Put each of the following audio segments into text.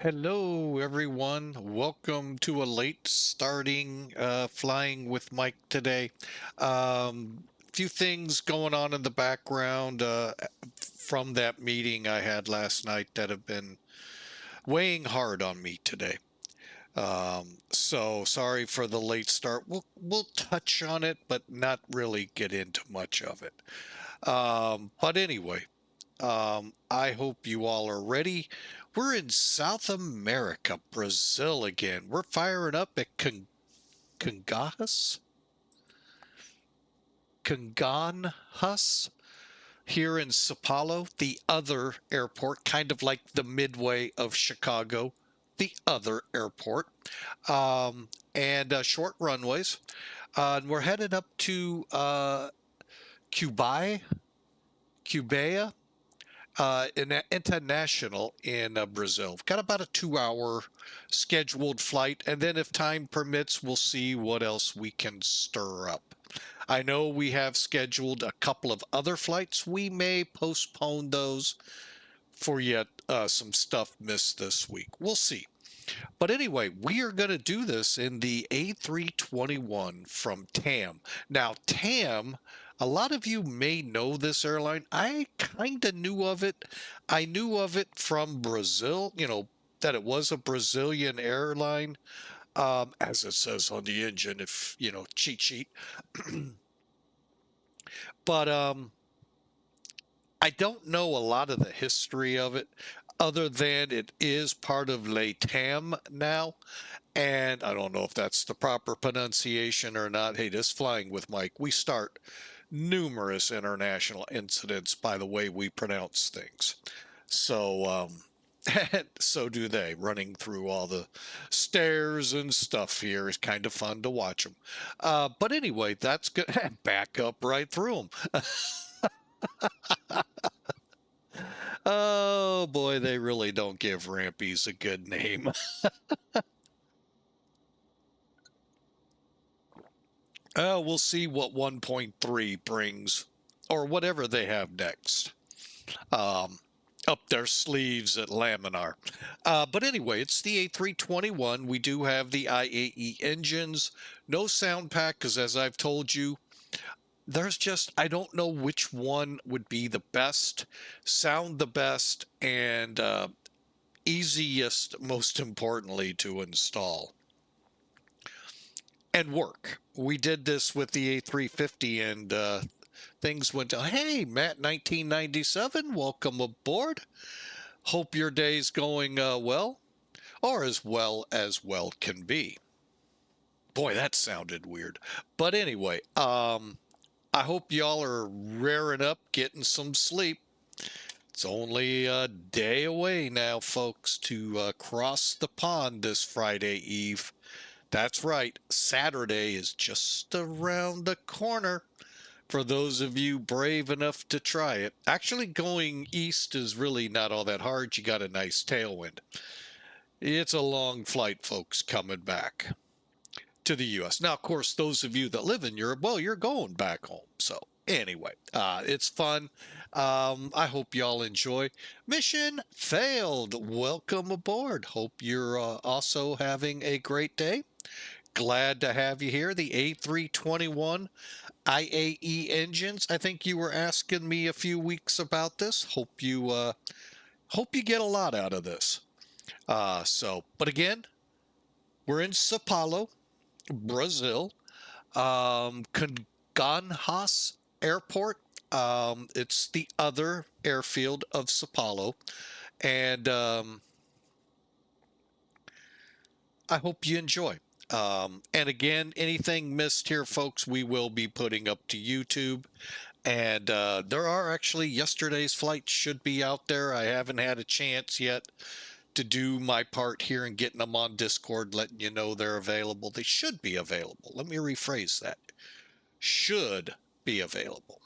Hello, everyone. Welcome to a late starting flying with Mike today. Few things going on in the background from that meeting I had last night that have been weighing hard on me today. So sorry for the late start. We'll touch on it, but not really get into much of it. But anyway, I hope you all are ready. We're in South America, Brazil again. We're firing up at Congonhas, Congonhas here in Sao Paulo, the other airport, kind of like the midway of Chicago, the other airport, and short runways. And we're headed up to Cuba, Cuba, international in Brazil. We've got about a 2-hour scheduled flight, and then if time permits, we'll see what else we can stir up. I know we have scheduled a couple of other flights. We may postpone those for yet some stuff missed this week. We'll see. But anyway, we are going to do this in the A321 from TAM. Now, TAM, a lot of you may know this airline. I kind of knew of it. I knew of it from Brazil, that it was a Brazilian airline, as it says on the engine, if, cheat sheet. But I don't know a lot of the history of it other than it is part of LATAM now. And I don't know if that's the proper pronunciation or not. Hey, this Flying with Mike, we start numerous international incidents by the way we pronounce things. So, so do they. Running through all the stairs and stuff here is kind of fun to watch them. But anyway, that's good. Back up right through them. Oh boy, they really don't give rampies a good name. We'll see what 1.3 brings, or whatever they have next, up their sleeves at Laminar. But anyway, it's the A321. We do have the IAE engines. No sound pack, because as I've told you, there's just, I don't know which one would be the best, sound the best, and easiest, most importantly, to install and work. We did this with the A350 and things went to, hey, Matt 1997, welcome aboard. Hope your day's going well, or as well can be. Boy, that sounded weird. But anyway, I hope y'all are raring up, getting some sleep. It's only a day away now, folks, to cross the pond this Friday Eve. That's right, Saturday is just around the corner for those of you brave enough to try it. Actually, going east is really not all that hard. You got a nice tailwind. It's a long flight, folks, coming back to the U.S. Now, of course, those of you that live in Europe, well, you're going back home. So anyway, it's fun. I hope y'all enjoy. Mission failed. Welcome aboard. Hope you're also having a great day. Glad to have you here. The A321 IAE engines. I think you were asking me a few weeks about this. Hope you get a lot out of this. But again, we're in Sao Paulo, Brazil, Congonhas Airport. It's the other airfield of Sao Paulo, and I hope you enjoy. And again, anything missed here, folks, we will be putting up to YouTube. And there are actually, yesterday's flights should be out there. I haven't had a chance yet to do my part here and getting them on Discord, letting you know they're available. They should be available. Let me rephrase that. Should be available.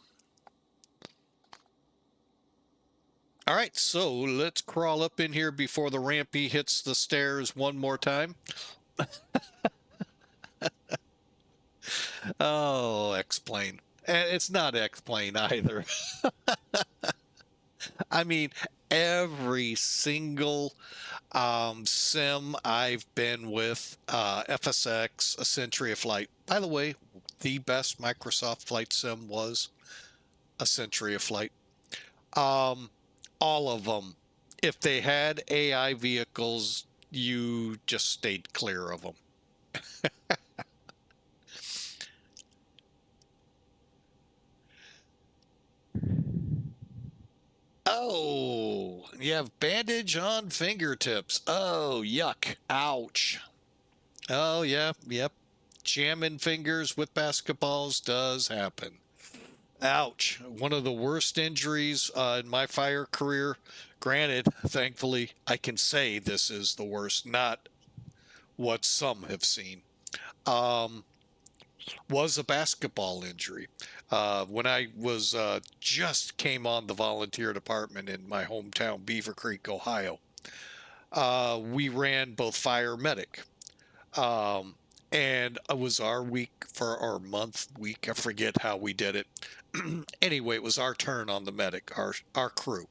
All right, so let's crawl up in here before the rampy hits the stairs one more time. Oh, X-Plane. It's not X-Plane either. I mean, every single sim I've been with, FSX, a Century of Flight. By the way, the best Microsoft flight sim was a Century of Flight. All of them, if they had AI vehicles, you just stayed clear of them. Oh, you have bandage on fingertips. Oh, yuck. Ouch. Oh, yeah, yep. Jamming fingers with basketballs does happen. Ouch. One of the worst injuries in my fire career. Granted, thankfully, I can say this is the worst, not what some have seen. Um, was a basketball injury. When I was just came on the volunteer department in my hometown, Beaver Creek, Ohio, we ran both fire medic. Um, and it was our week for our month week. I forget how we did it. Anyway, it was our turn on the medic, our crew.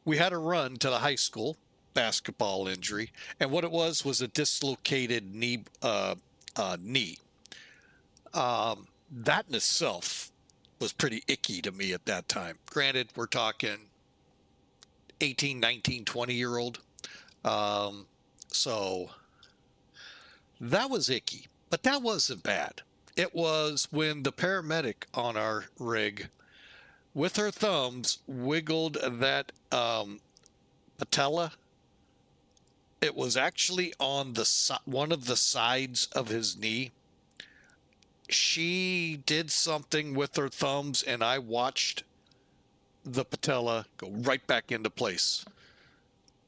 We had a run to the high school basketball injury, and what it was a dislocated knee. That in itself was pretty icky to me at that time. Granted, we're talking 18, 19, 20-year-old. So that was icky, but that wasn't bad. It was when the paramedic on our rig, with her thumbs, wiggled that patella. It was actually on the one of the sides of his knee. She did something with her thumbs, and I watched the patella go right back into place.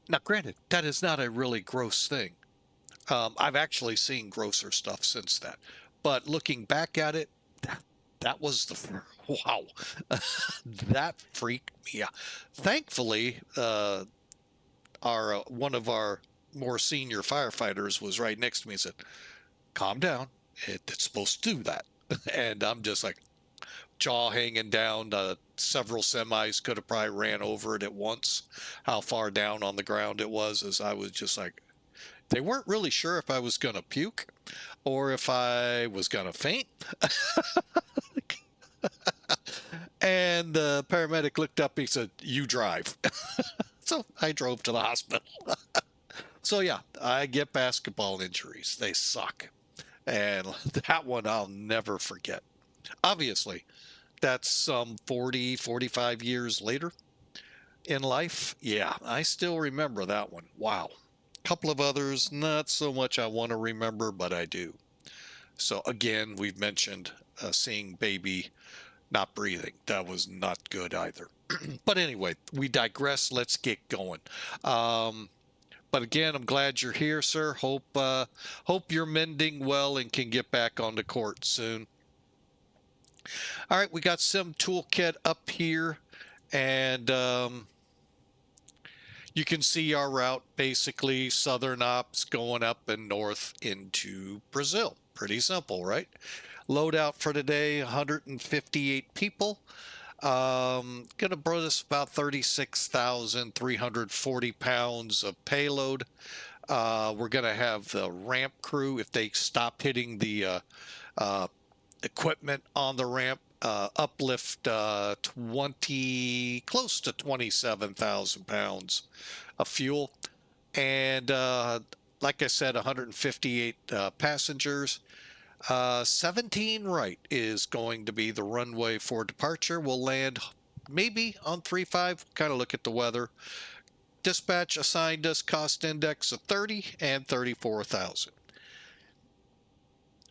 Now, granted, that is not a really gross thing. I've actually seen grosser stuff since that. But looking back at it, that was the wow. That freaked me out. Thankfully, our one of our more senior firefighters was right next to me and said, "Calm down. It's supposed to do that." And I'm just like, jaw hanging down. Several semis could have probably ran over it at once. How far down on the ground it was, as I was just like, they weren't really sure if I was going to puke or if I was going to faint. And the paramedic looked up and he said, "You drive." So I drove to the hospital. So yeah, I get basketball injuries. They suck. And that one I'll never forget. Obviously, that's some 40, 45 years later in life. Yeah, I still remember that one. Wow. A couple of others, not so much I want to remember, but I do. So again, we've mentioned seeing baby not breathing. That was not good either. But anyway, we digress. Let's get going. But again, I'm glad you're here, sir. Hope you're mending well and can get back on the court soon. All right, we got Sim Toolkit up here, and you can see our route, basically southern ops going up and north into Brazil. Pretty simple, right? Loadout for today, 158 people. Gonna bring us about 36,340 pounds of payload. We're gonna have the ramp crew, if they stop hitting the equipment on the ramp, uplift close to 27,000 pounds of fuel. And like I said, 158 passengers. 17 right is going to be the runway for departure. We'll land maybe on 35. Kind of look at the weather. Dispatch assigned us cost index of 30 and 34,000.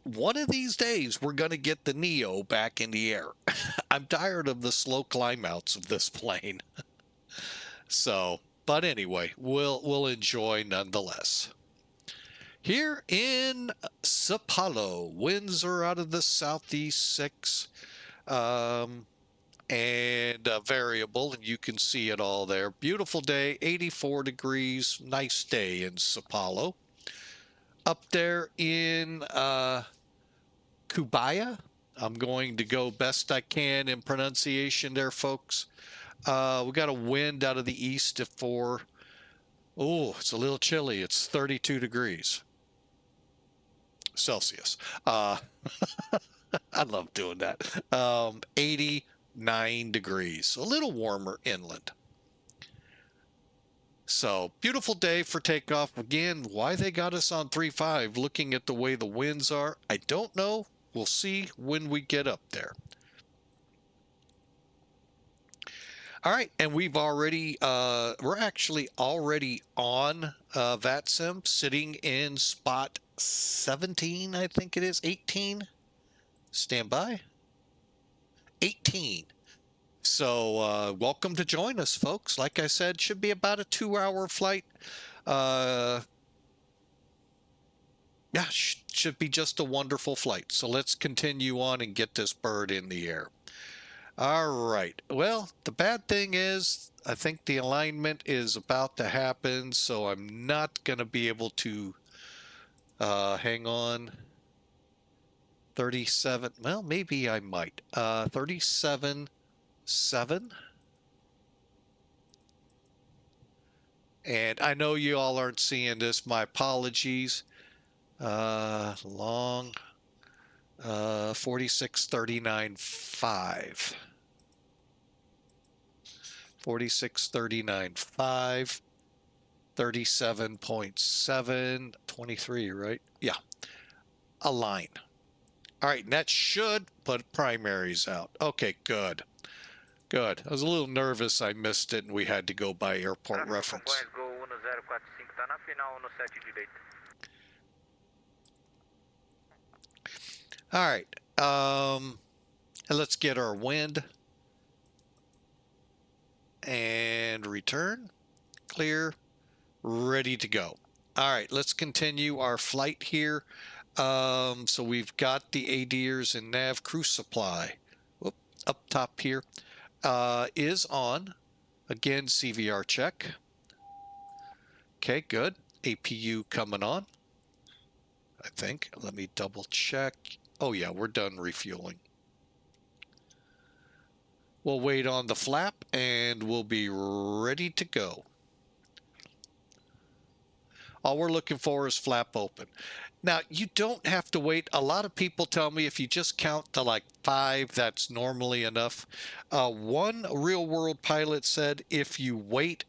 One of these days, we're going to get the Neo back in the air. I'm tired of the slow climb outs of this plane. So, but anyway, we'll enjoy nonetheless. Here in Sao Paulo, winds are out of the southeast 6 and variable, and you can see it all there. Beautiful day, 84 degrees, nice day in Sao Paulo. Up there in Cuiabá, I'm going to go best I can in pronunciation there, folks. We got a wind out of the east at 4. Oh, it's a little chilly. It's 32 degrees Celsius. I love doing that. 89 degrees, a little warmer inland. So beautiful day for takeoff. Again, why they got us on 3.5, looking at the way the winds are, I don't know. We'll see when we get up there. All right, and we've already, we're actually already on VATSIM, sitting in spot 17, I think it is, 18. Stand by. 18. So welcome to join us, folks. Like I said, should be about a 2-hour flight. Yeah, should be just a wonderful flight. So let's continue on and get this bird in the air. All right. Well, the bad thing is, I think the alignment is about to happen, so I'm not going to be able to hang on. 37. Well, maybe I might. 37.7. And I know you all aren't seeing this. My apologies. Long 46.39.5. 46.39.5. 37.7. 23, right? Yeah. Align. All right, and that should put primaries out. Okay, good. Good. I was a little nervous I missed it and we had to go by airport reference. All right. Let's get our wind and return. Clear. Ready to go. All right, let's continue our flight here. So we've got the ADIRS and nav crew supply. Whoop, up top here is on. Again, CVR check. Okay, good. APU coming on, I think. Let me double check. Oh yeah, we're done refueling. We'll wait on the flap and we'll be ready to go. All we're looking for is flap open. Now, you don't have to wait. A lot of people tell me if you just count to like 5, that's normally enough. One real-world pilot said if you wait,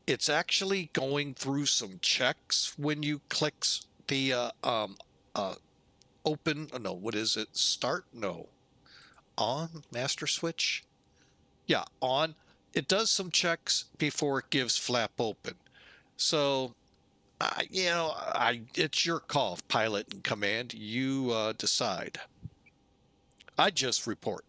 it's actually going through some checks when you click the open. No, what is it? Start? No. On? Master switch? Yeah, on. It does some checks before it gives flap open. So... you know, it's your call, pilot and command. You decide. I just report.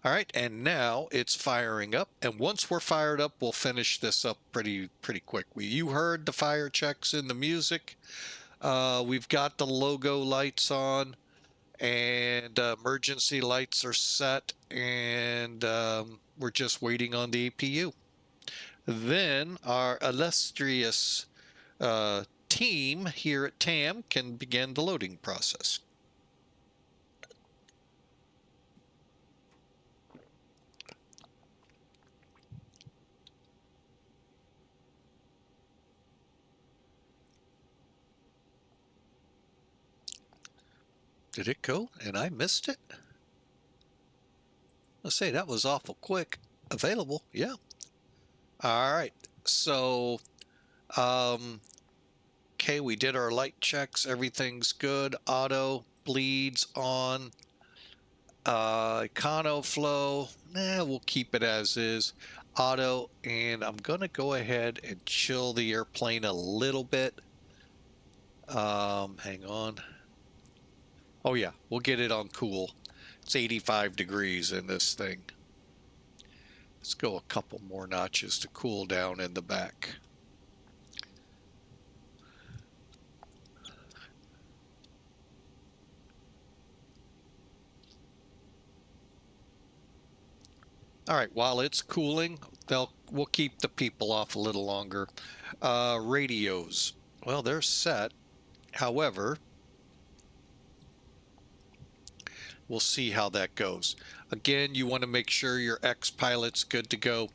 All right, and now it's firing up. And once we're fired up, we'll finish this up pretty quick. You heard the fire checks in the music. We've got the logo lights on. And emergency lights are set, and we're just waiting on the APU. Then our illustrious team here at TAM can begin the loading process. Did it go and I missed it? Let's say that was awful quick. Available, yeah. All right, so okay, we did our light checks. Everything's good. Auto bleeds on. Econo flow, we'll keep it as is. Auto, and I'm gonna go ahead and chill the airplane a little bit. Hang on. Oh yeah, we'll get it on cool. It's 85 degrees in this thing. Let's go a couple more notches to cool down in the back. All right, while it's cooling, we'll keep the people off a little longer. Radios, well, they're set. However, we'll see how that goes. Again, you want to make sure your X-Pilot's good to go.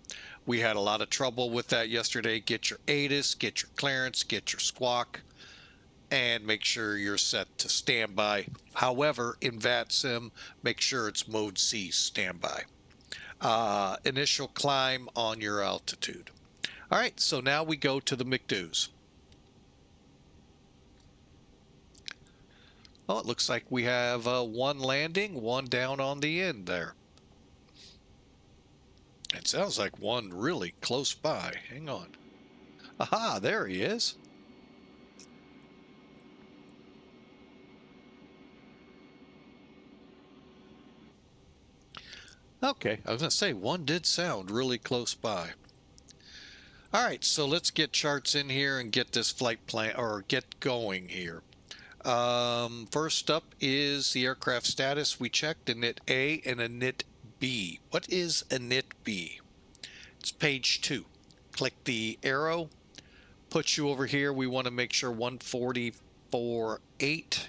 We had a lot of trouble with that yesterday. Get your ATIS, get your clearance, get your squawk, and make sure you're set to standby. However, in VATSIM, make sure it's mode C, standby. Initial climb on your altitude. All right, so now we go to the McDo's. Oh, it looks like we have one landing, one down on the end there. It sounds like one really close by. Hang on. Aha, there he is. Okay, I was going to say one did sound really close by. All right, so let's get charts in here and get this flight plan, or get going here. First up is the aircraft status. We checked a NIT A and a NIT B. What is a NIT B? It's page 2. Click the arrow, puts you over here. We want to make sure 144.8.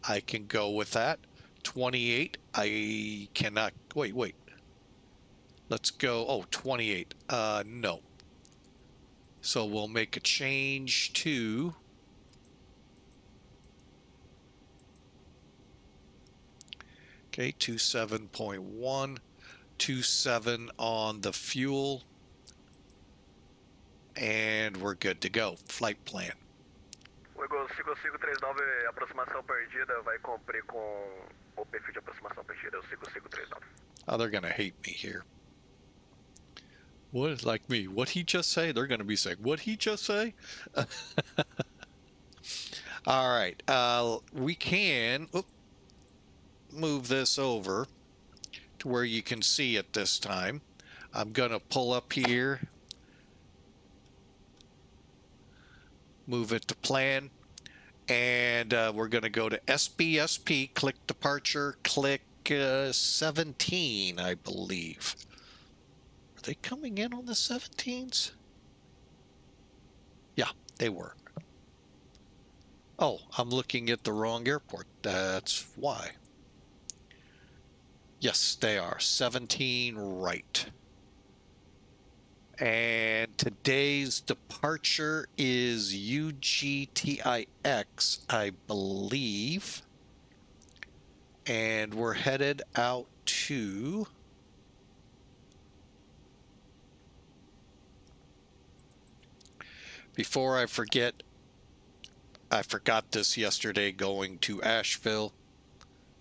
I can go with that. 28. I cannot. Wait. Let's go. Oh, 28. No. So we'll make a change to okay, 27.1, 27 on the fuel, and we're good to go. Flight plan. Fuego 5539, aproximação perdida, vai cumprir com o perfil de aproximação perdida, o 5539. Oh, they're going to hate me here. What, like me? What he just say? They're going to be saying, what he just say? All right. We can move this over to where you can see it this time. I'm going to pull up here, move it to plan, and we're going to go to SBSP, click departure, click 17, I believe. Are they coming in on the 17s? Yeah, they were. Oh, I'm looking at the wrong airport. That's why. Yes, they are. 17 right. And today's departure is UGTIX, I believe. And we're headed out to before I forget, I forgot this yesterday going to Asheville.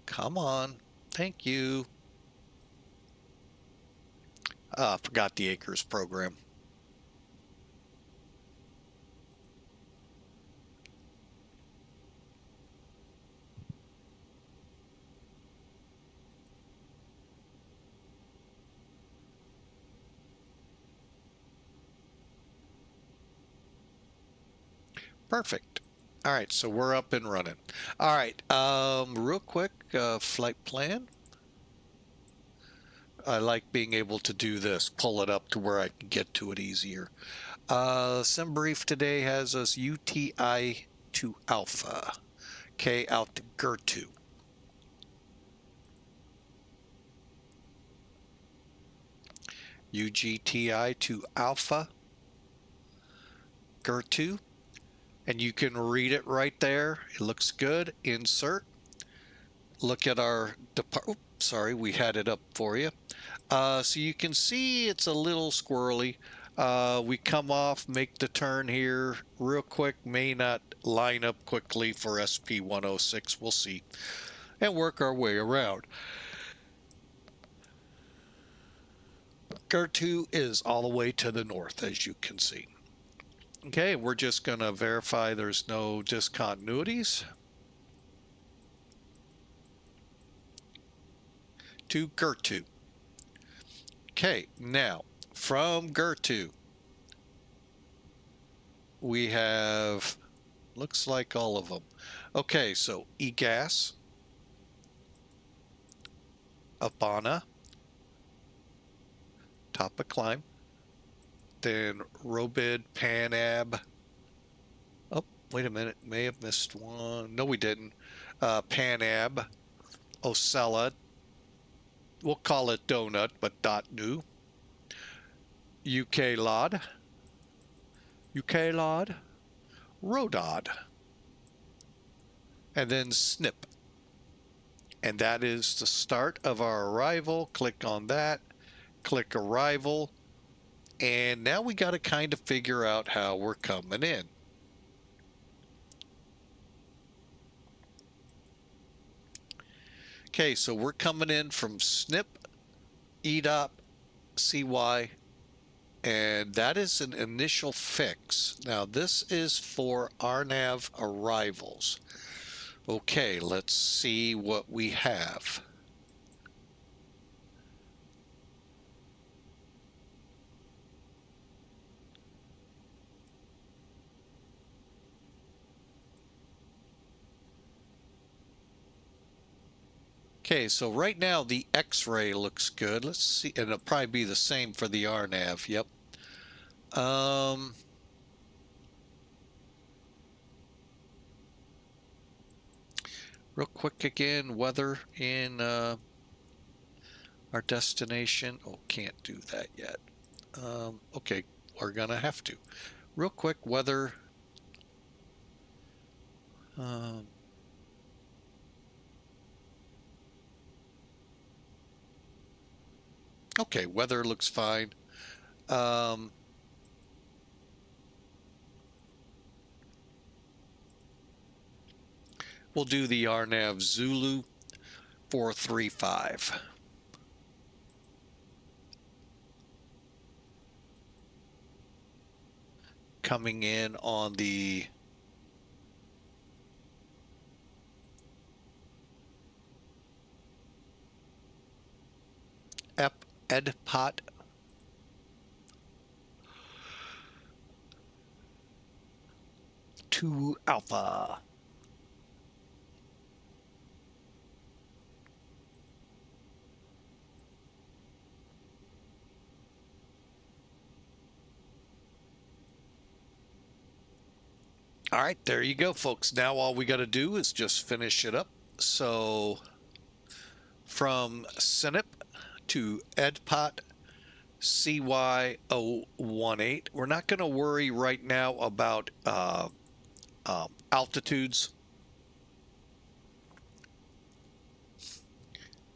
Come on. Thank you. Forgot the Acres program. Perfect. All right, so we're up and running. All right, real quick, flight plan. I like being able to do this, pull it up to where I can get to it easier. Sim brief today has us UTI to Alpha, K out to GERTU. UGTI to Alpha, GERTU. And you can read it right there. It looks good. Insert. Look at our sorry, we had it up for you. So you can see it's a little squirrely. We come off, make the turn here real quick. May not line up quickly for SP106. We'll see. And work our way around. GERTU is all the way to the north, as you can see. Okay, we're just going to verify there's no discontinuities. To GERTU. Okay, now from GERTU, we have, looks like all of them. Okay, so EGAS, Abana, top of climb. Then Robid, Panab. Oh, wait a minute. May have missed one. No, we didn't. Panab. Ocella, we'll call it donut, but .new, UKLOD, RODOD, and then SNP. And that is the start of our arrival. Click on that, click arrival, and now we got to kind of figure out how we're coming in. Okay, so we're coming in from SNP, EDOP, CY, and that is an initial fix. Now this is for RNAV arrivals. Okay, let's see what we have. Okay, so right now the X-ray looks good. Let's see, and it'll probably be the same for the RNAV. Yep. Real quick again, weather in our destination. Oh, can't do that yet. Okay, we're gonna have to. Real quick, weather. Okay, weather looks fine. We'll do the RNAV Zulu 435. Coming in on the EDPOT. To Alpha. All right, there you go, folks. Now all we got to do is just finish it up. So from SINIP to EDPOT CY018, we're not going to worry right now about altitudes.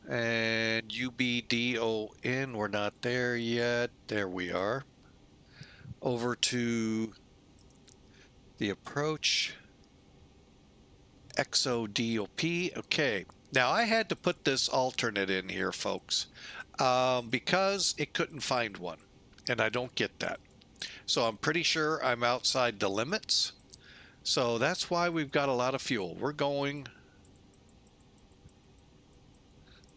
And UBDON, we're not there yet. There we are. Over to the approach. XODOP. Okay. Now I had to put this alternate in here, folks, because it couldn't find one, and I don't get that. So I'm pretty sure I'm outside the limits. So that's why we've got a lot of fuel. We're going...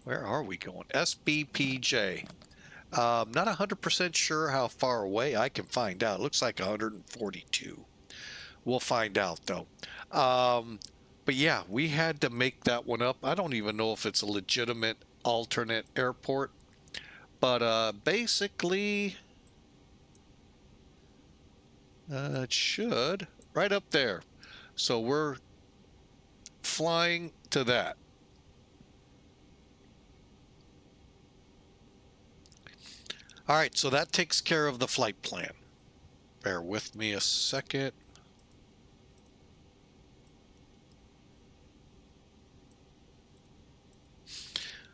Where are we going? SBPJ. Not 100% sure how far away. I can find out. It looks like 142. We'll find out, though. But yeah, we had to make that one up. I don't even know if it's a legitimate alternate airport. But basically, it should. Right up there. So we're flying to that. All right, so that takes care of the flight plan. Bear with me a second.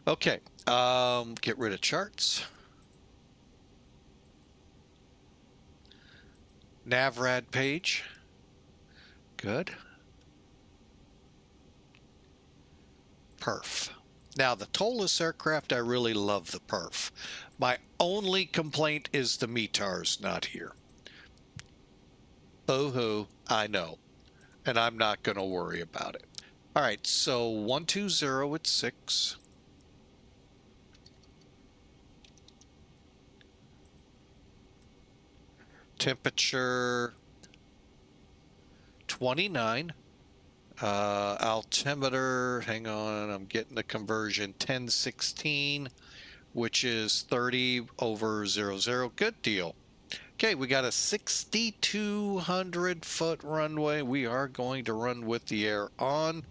Okay, get rid of charts. NavRad page. Good. Perf. Now, the Toliss aircraft, I really love the perf. My only complaint is the METAR's not here. Boo-hoo, I know. And I'm not going to worry about it. All right, so 120 at 6. Temperature 29. Altimeter, hang on, I'm getting the conversion, 1016, which is 30 over 00. Good deal. Okay, we got a 6,200 foot runway. We are going to run with the air on.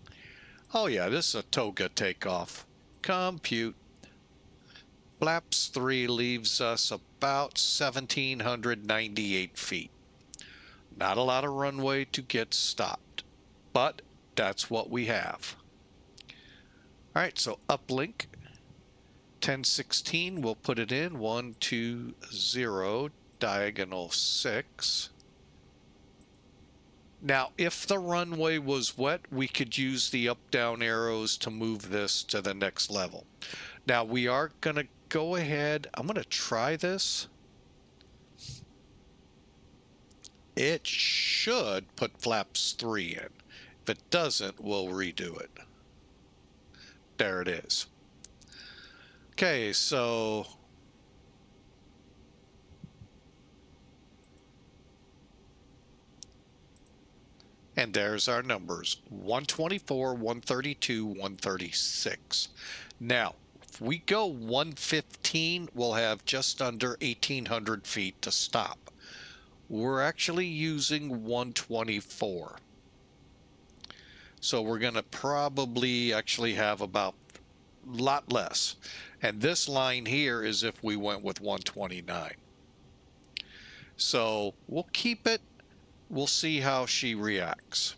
Oh yeah, this is a toga takeoff. compute. Flaps 3 leaves us about 1,798 feet. Not a lot of runway to get stopped, but that's what we have. All right, so uplink 1016, we'll put it in 120 diagonal 6. Now, if the runway was wet, we could use the up-down arrows to move this to the next level. Now, we are going to go ahead. I'm going to try this. It should put flaps 3 in. If it doesn't, we'll redo it. There it is. Okay, so and there's our numbers, 124, 132, 136. Now, if we go 115, we'll have just under 1,800 feet to stop. We're actually using 124. So we're going to probably actually have about a lot less. And this line here is if we went with 129. So we'll keep it. We'll see how she reacts.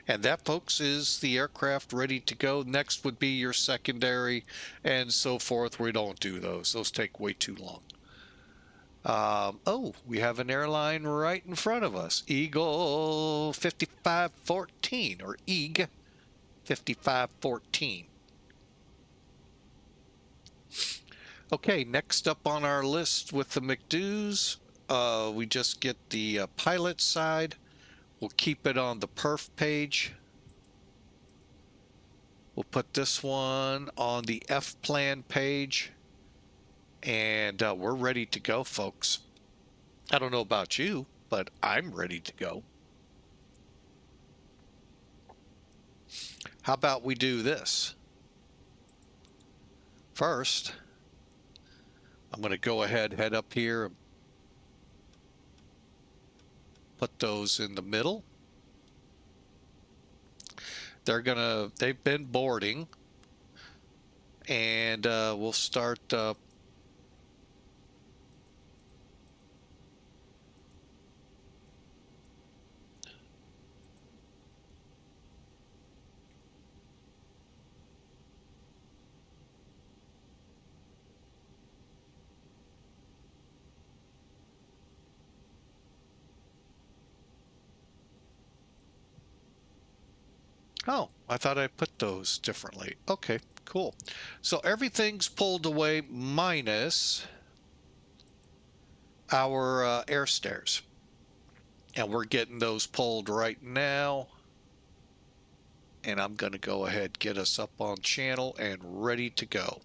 And that, folks, is the aircraft ready to go. Next would be your secondary and so forth. We don't do those. Those take way too long. Oh, we have an airline right in front of us. Eagle 5514 or EAG 5514. Okay, next up on our list with the McDo's, we just get the pilot side. We'll keep it on the perf page. We'll put this one on the F plan page. And we're ready to go, folks. I don't know about you, but I'm ready to go. How about we do this? First, I'm going to go ahead, head up here, and put those in the middle. They've been boarding, and we'll start oh, I thought I put those differently. Okay, cool. So everything's pulled away minus our air stairs. And we're getting those pulled right now. And I'm going to go ahead, get us up on channel and ready to go.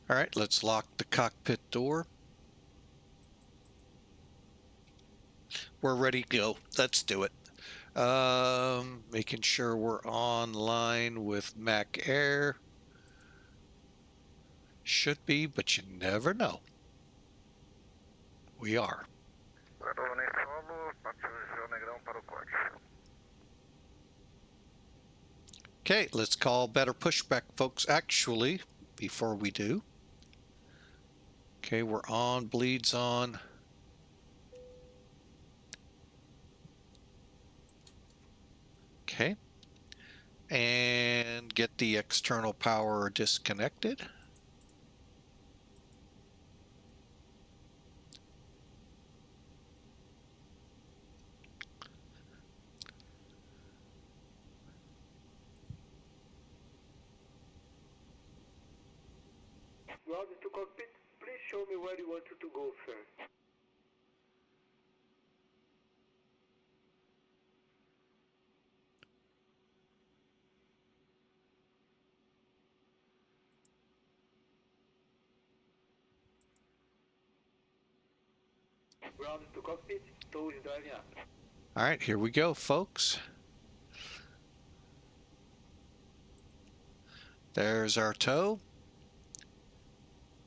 All right, let's lock the cockpit door. We're ready to go. Let's do it. Making sure we're online with Mac Air. Should be, but you never know. We are. Okay, let's call better pushback, folks. Actually, before we do. Okay, we're on, bleeds on. Okay. And get the external power disconnected. Roger to cockpit, please show me where you want to go, sir. Roger to cockpit, tow is driving up. All right, here we go, folks. There's our tow.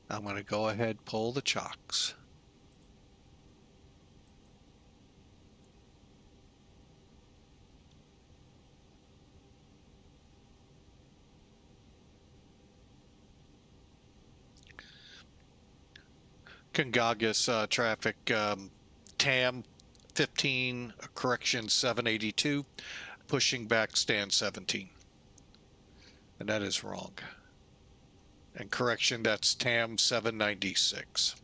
I'm going to go ahead, pull the chocks. Congonhas traffic, TAM 15, correction 782, pushing back stand 17. And that is wrong. And correction, that's TAM 796.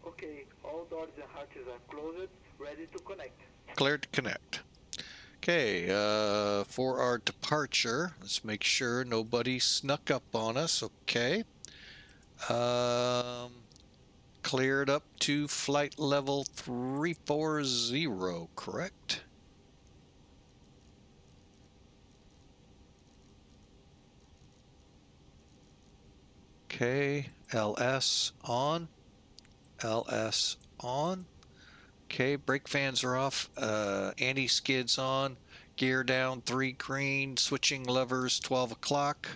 Okay, all doors and hatches are closed, ready to connect. Cleared to connect. Okay, for our departure, let's make sure nobody snuck up on us. Okay. Cleared up to flight level 340, correct? Okay, LS on. LS on. Okay, brake fans are off. Anti-skids on. Gear down, 3 green. Switching levers, 12 o'clock.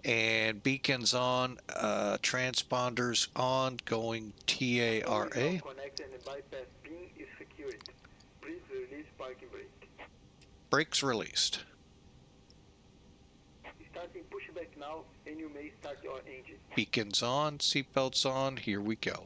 And beacons on. Transponders on. Going TARA. Connect and the bypass pin is secured. Please release parking brake. Brakes released. Starting pushback now, and you may start your engine. Beacons on. Seatbelts on. Here we go.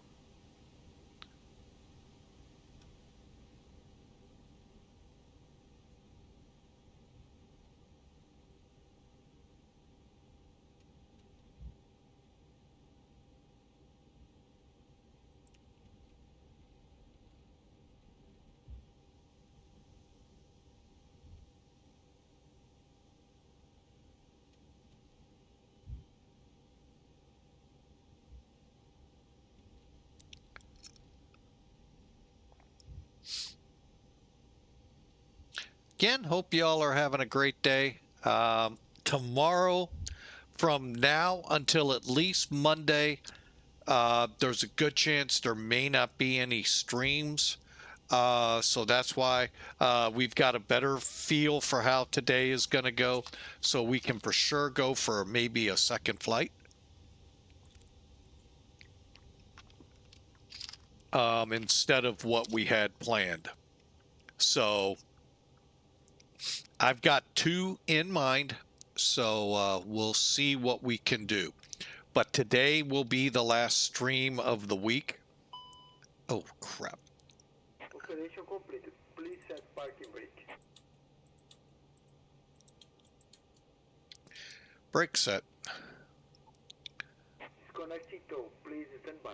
Again, hope y'all are having a great day. Tomorrow, from now until at least Monday, there's a good chance there may not be any streams. So that's why we've got a better feel for how today is going to go. So we can for sure go for maybe a second flight. Instead of what we had planned. So I've got 2 in mind, so we'll see what we can do. But today will be the last stream of the week. Oh, crap. Operation completed. Please set parking brake. Brake set. Disconnecting tow. Please stand by.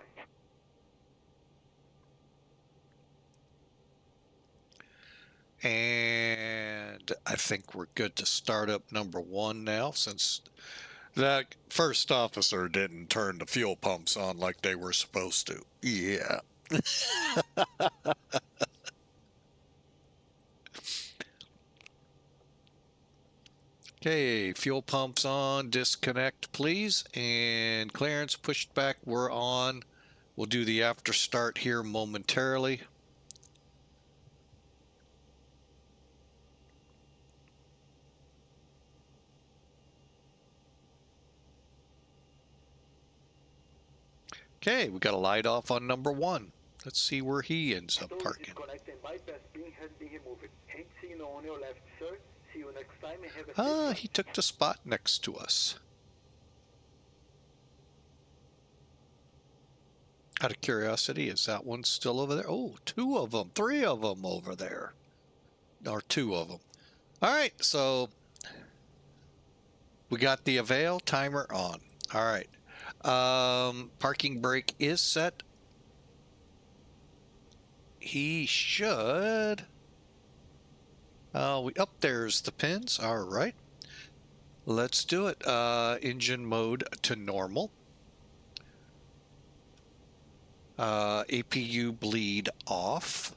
And I think we're good to start up number 1 now, since that first officer didn't turn the fuel pumps on like they were supposed to. Yeah. Okay, fuel pumps on, disconnect please, and clearance pushed back, we're on. We'll do the after start here momentarily. Okay, we got a light off on number 1. Let's see where he ends up parking. Disconnect and bypass pin has been removed. Hand signal on your left, sir. See you next time and have a safe flight. He took the spot next to us. Out of curiosity, is that one still over there? Oh, 2 of them, 3 of them over there. Or 2 of them. All right, so we got the avail timer on. All right. Parking brake is set. He should. Up there's the pins. All right. Let's do it. Engine mode to normal. APU bleed off.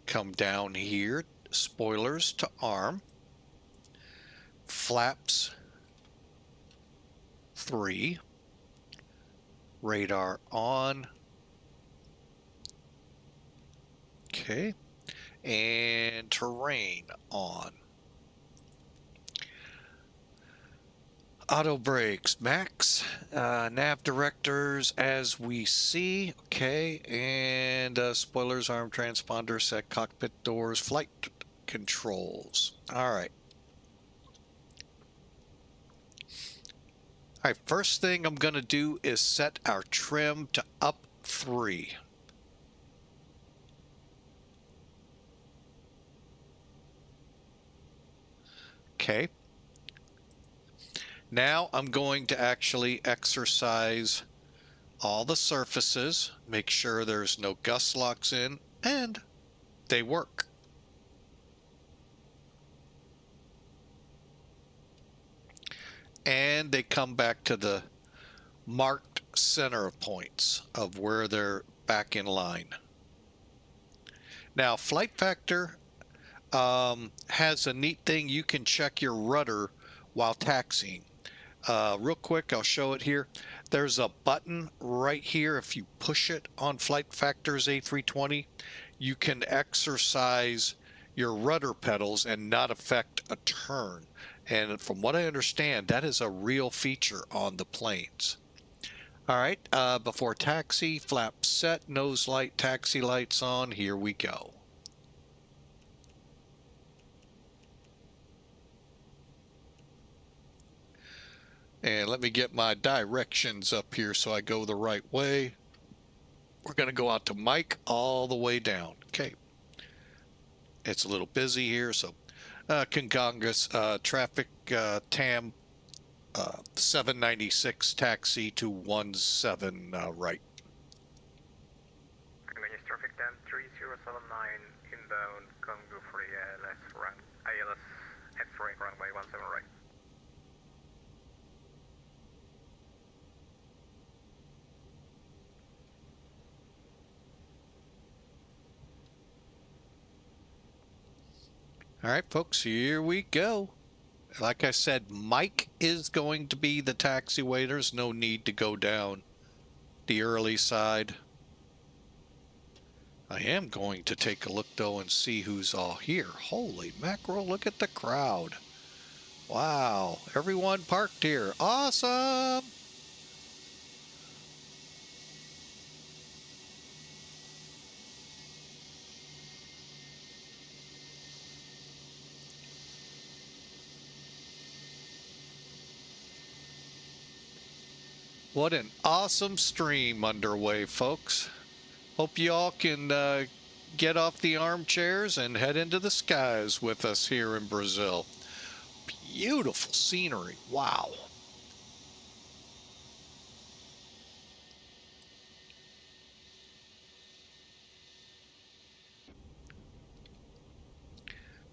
Come down here. Spoilers to arm. Flaps 3. Radar on. Okay. And terrain on. Auto brakes max, nav directors as we see. Okay, and spoilers, arm transponder set, cockpit doors, flight controls. All right. All right, first thing I'm going to do is set our trim to up 3. Okay. Now I'm going to actually exercise all the surfaces, make sure there's no gust locks in, and they work. And they come back to the marked center points of where they're back in line. Now, flight factor has a neat thing. You can check your rudder while taxiing. Real quick, I'll show it here. There's a button right here. If you push it on Flight Factor's A320, you can exercise your rudder pedals and not affect a turn. And from what I understand, that is a real feature on the planes. All right, before taxi, flap set, nose light, taxi lights on. Here we go. And let me get my directions up here so I go the right way. We're going to go out to Mike all the way down. Okay. It's a little busy here, so Congonhas traffic TAM 796 taxi to 17 right. Congonhas traffic 10 3079 inbound Congo for the ILS X-ray runway 17 right. All right, folks, here we go. Like I said, Mike is going to be the taxiway. There's no need to go down the early side. I am going to take a look, though, and see who's all here. Holy mackerel, look at the crowd. Wow, everyone parked here. Awesome! What an awesome stream underway, folks. Hope you all can get off the armchairs and head into the skies with us here in Brazil. Beautiful scenery. Wow.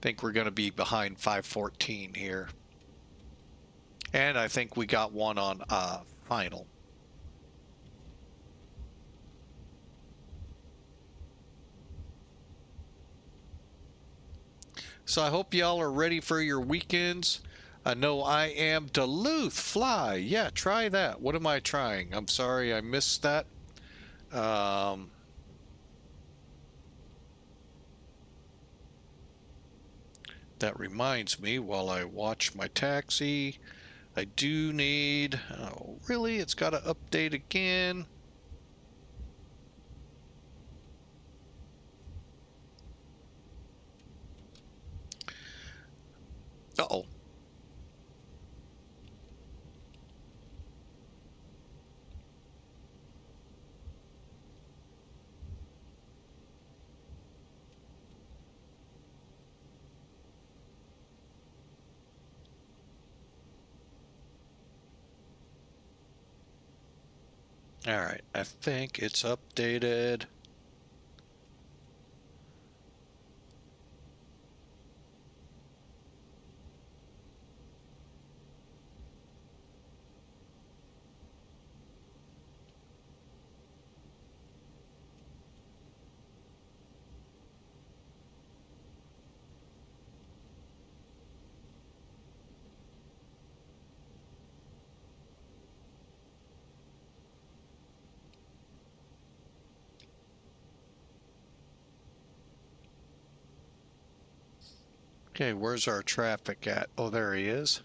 Think we're going to be behind 514 here. And I think we got one on final. So I hope y'all are ready for your weekends. I know I am. Duluth fly. Yeah, try that. What am I trying? I'm sorry I missed that. That reminds me, while I watch my taxi, I do need... Oh, really? It's got to update again. Uh-oh. All right, I think it's updated. Okay, where's our traffic at? Oh, there he is.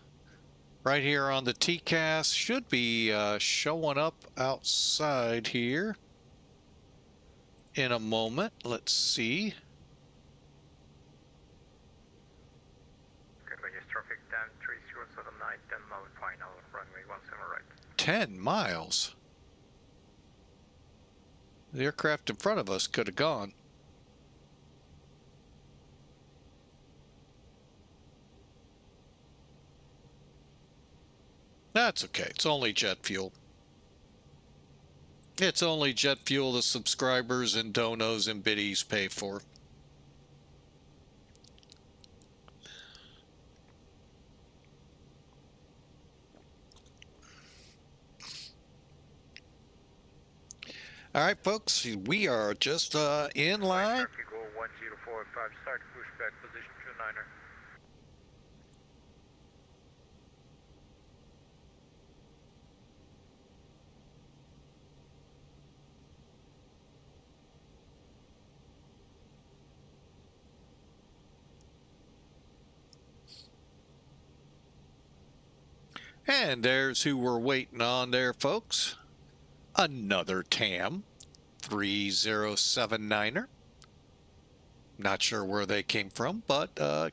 Right here on the TCAS. Should be showing up outside here in a moment. Let's see. Congonhas traffic 10-3079, 10 mile final, runway 17 right. 10 miles. The aircraft in front of us could have gone. That's okay. It's only jet fuel. It's only jet fuel the subscribers and donos and biddies pay for. All right, folks, we are just in line. Traffic go 1045, start pushback position 29er. And there's who we're waiting on there, folks. Another TAM 3079er. Not sure where they came from, but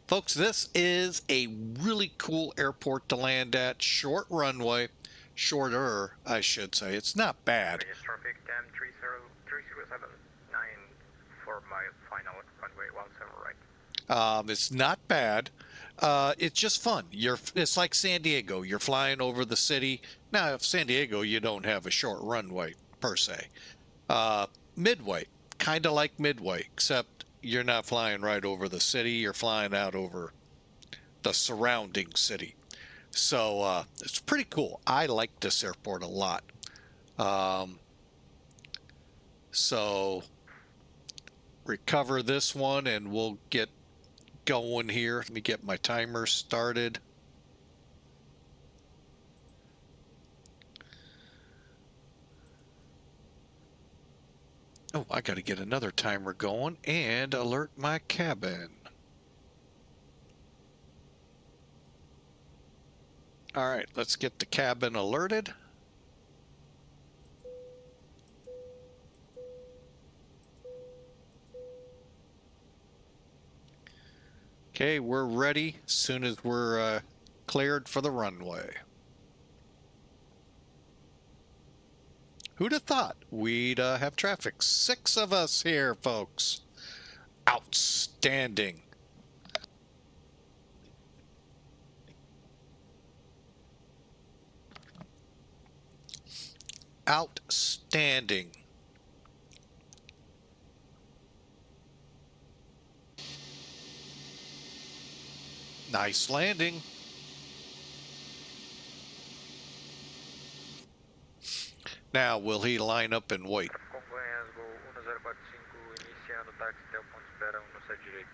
folks, this is a really cool airport to land at. Short runway, shorter, I should say. It's not bad. Traffic 10-3079, 4 mile final, runway 17 right. It's not bad. It's just fun. It's like San Diego. You're flying over the city. Now, San Diego, you don't have a short runway per se. Midway, kind of like Midway, except you're not flying right over the city. You're flying out over the surrounding city. So it's pretty cool. I like this airport a lot. So recover this one and we'll get going here. Let me get my timer started. Oh, I got to get another timer going and alert my cabin. All right, let's get the cabin alerted. Okay, we're ready as soon as we're cleared for the runway. Who'd have thought we'd have traffic? 6 of us here, folks. Outstanding. Outstanding. Nice landing. Now, will he line up and wait? Congonhas go 1045, iniciando táxi até o ponto de espera 1 no side direito.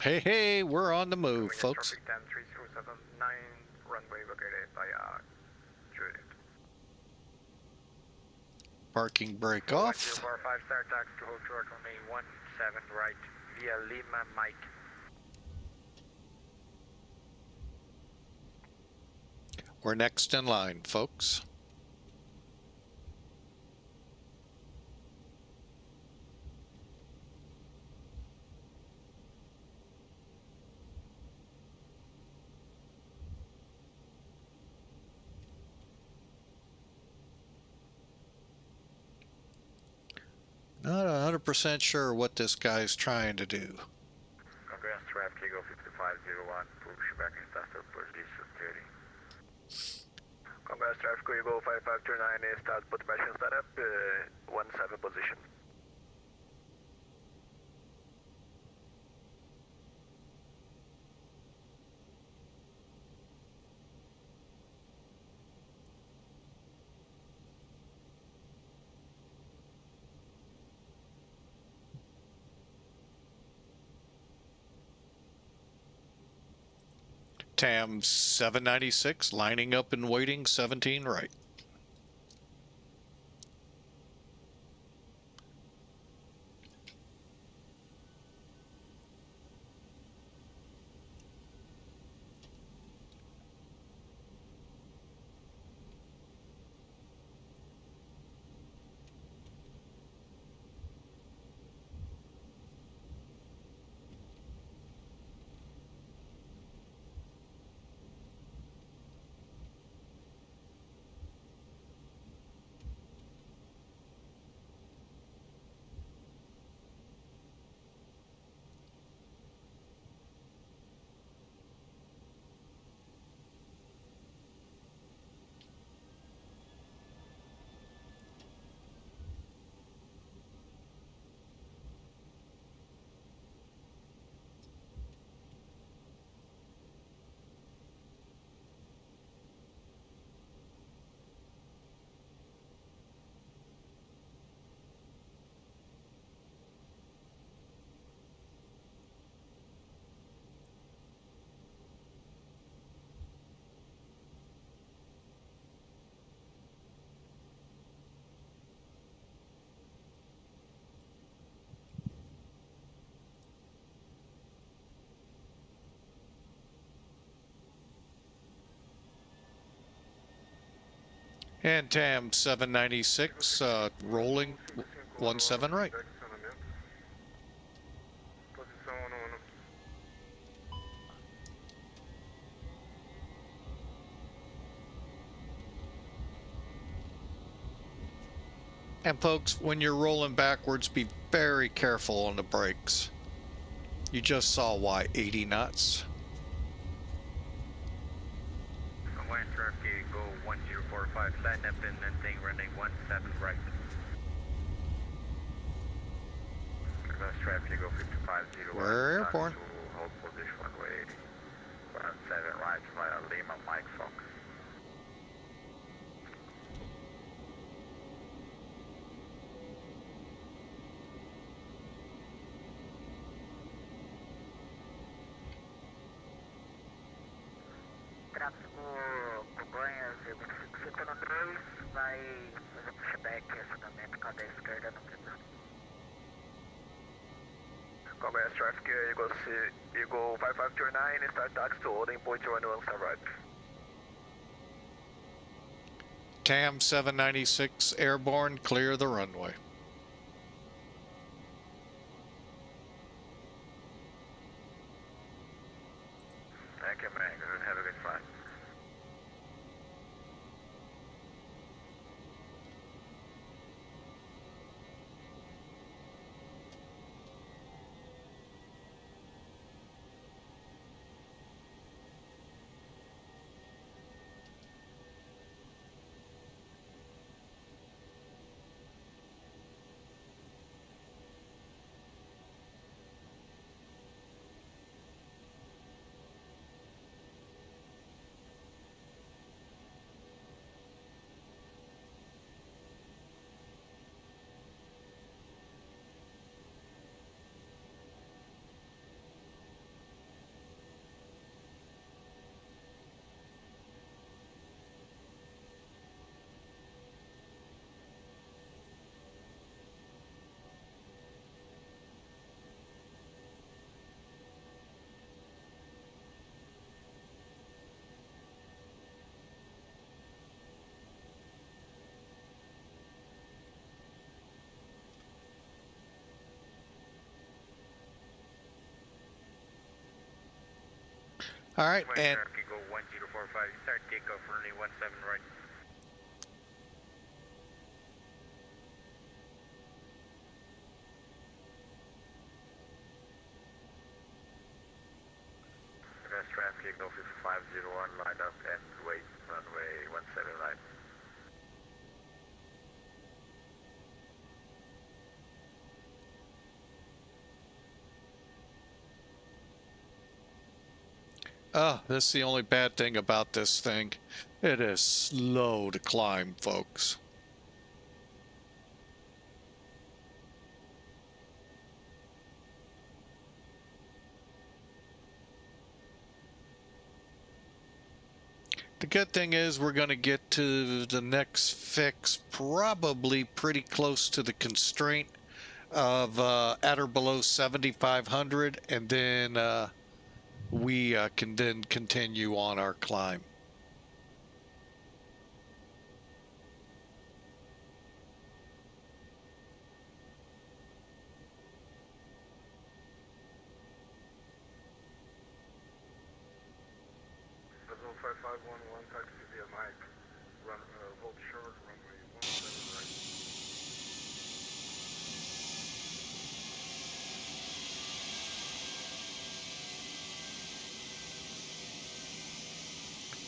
Hey, hey, we're on the move, folks. Traffic 10-3079, runway vacated by Juliet. Parking brake off. 5 star taxi to hold short on a 17 right via Lima Mike. We're next in line, folks. Not 100% sure what this guy's trying to do. Congonhas traffic Eagle 5501, pushback in starter position 30. Congonhas traffic Eagle 5529, start put back in startup 17 position. TAM 796, lining up and waiting, 17 right. And TAM 796, rolling 17 right. Posição no... And folks, when you're rolling backwards, be very careful on the brakes. You just saw why, 80 knots. Congonhas traffic, go 1045, line up and maintain running 17 right. Congonhas traffic, go 5501. We're airborne. To hold position runway 17 right via Lima, Mike Fox. Tráfego Congonhas, 25.2, vai fazer pushback e acionamento com a da esquerda no primeiro. Congonhas traffic, Eagle 5529, start taxi to holding point 117 right. TAM 796, airborne, clear the runway. Thank you, man. Have a good flight. All right, and Traffic, go 1045, start takeoff running 17 right. Congonhas traffic, go 5501, line up and wait, runway 17 right. this is the only bad thing about this thing. It is slow to climb, folks. The good thing is we're going to get to the next fix probably pretty close to the constraint of at or below 7,500, and then we can then continue on our climb.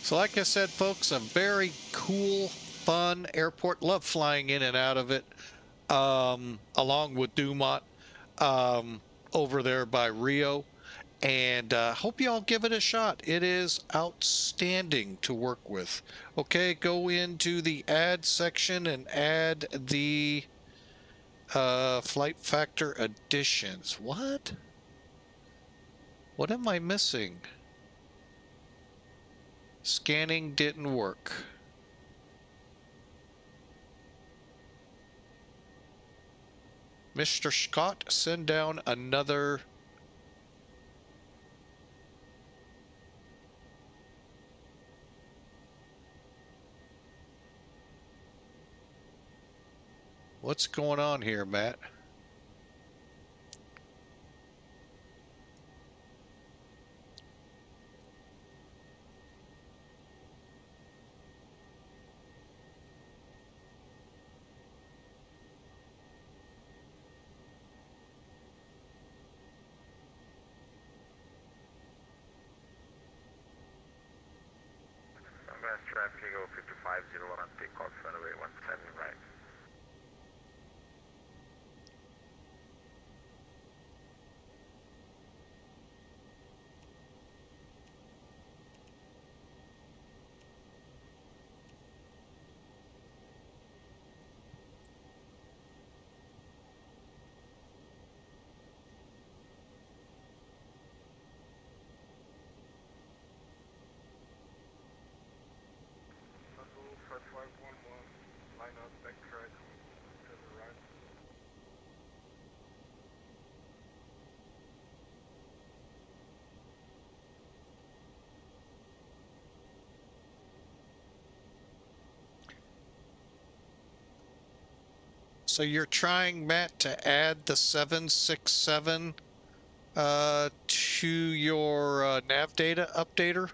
So like I said, folks, a very cool, fun airport. Love flying in and out of it, along with Dumont over there by Rio. And hope you all give it a shot. It is outstanding to work with. Okay, go into the add section and add the flight factor additions. What? What am I missing? Scanning didn't work. Mr. Scott, send down another. What's going on here, Matt? Traffic Eagle 5501 on takeoff, runway 17 right. So you're trying, Matt, to add the 767 to your nav data updater?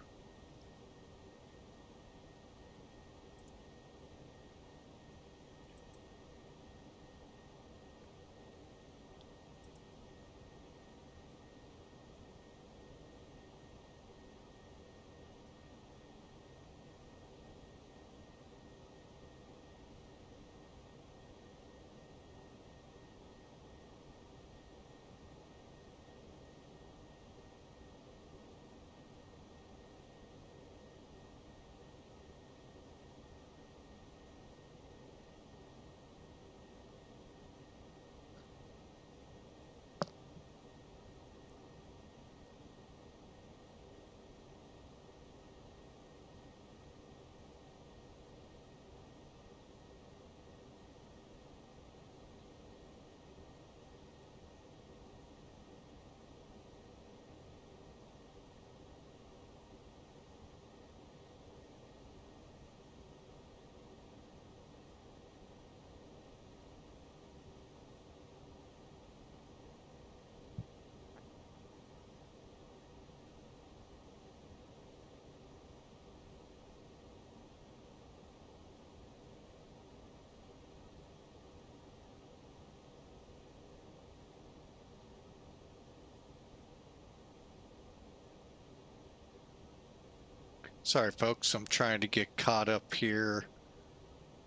Sorry, folks, I'm trying to get caught up here.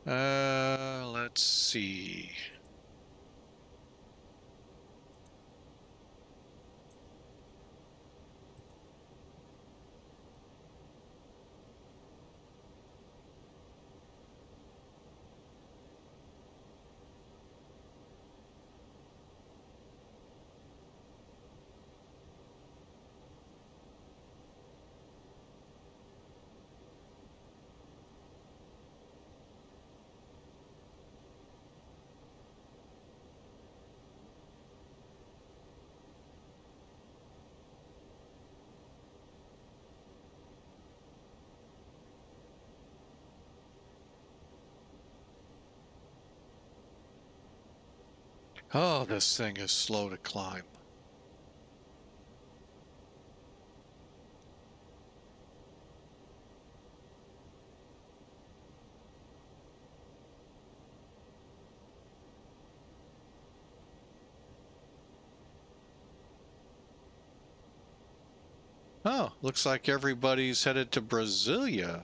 Let's see. Oh, this thing is slow to climb. Oh, looks like everybody's headed to Brasilia.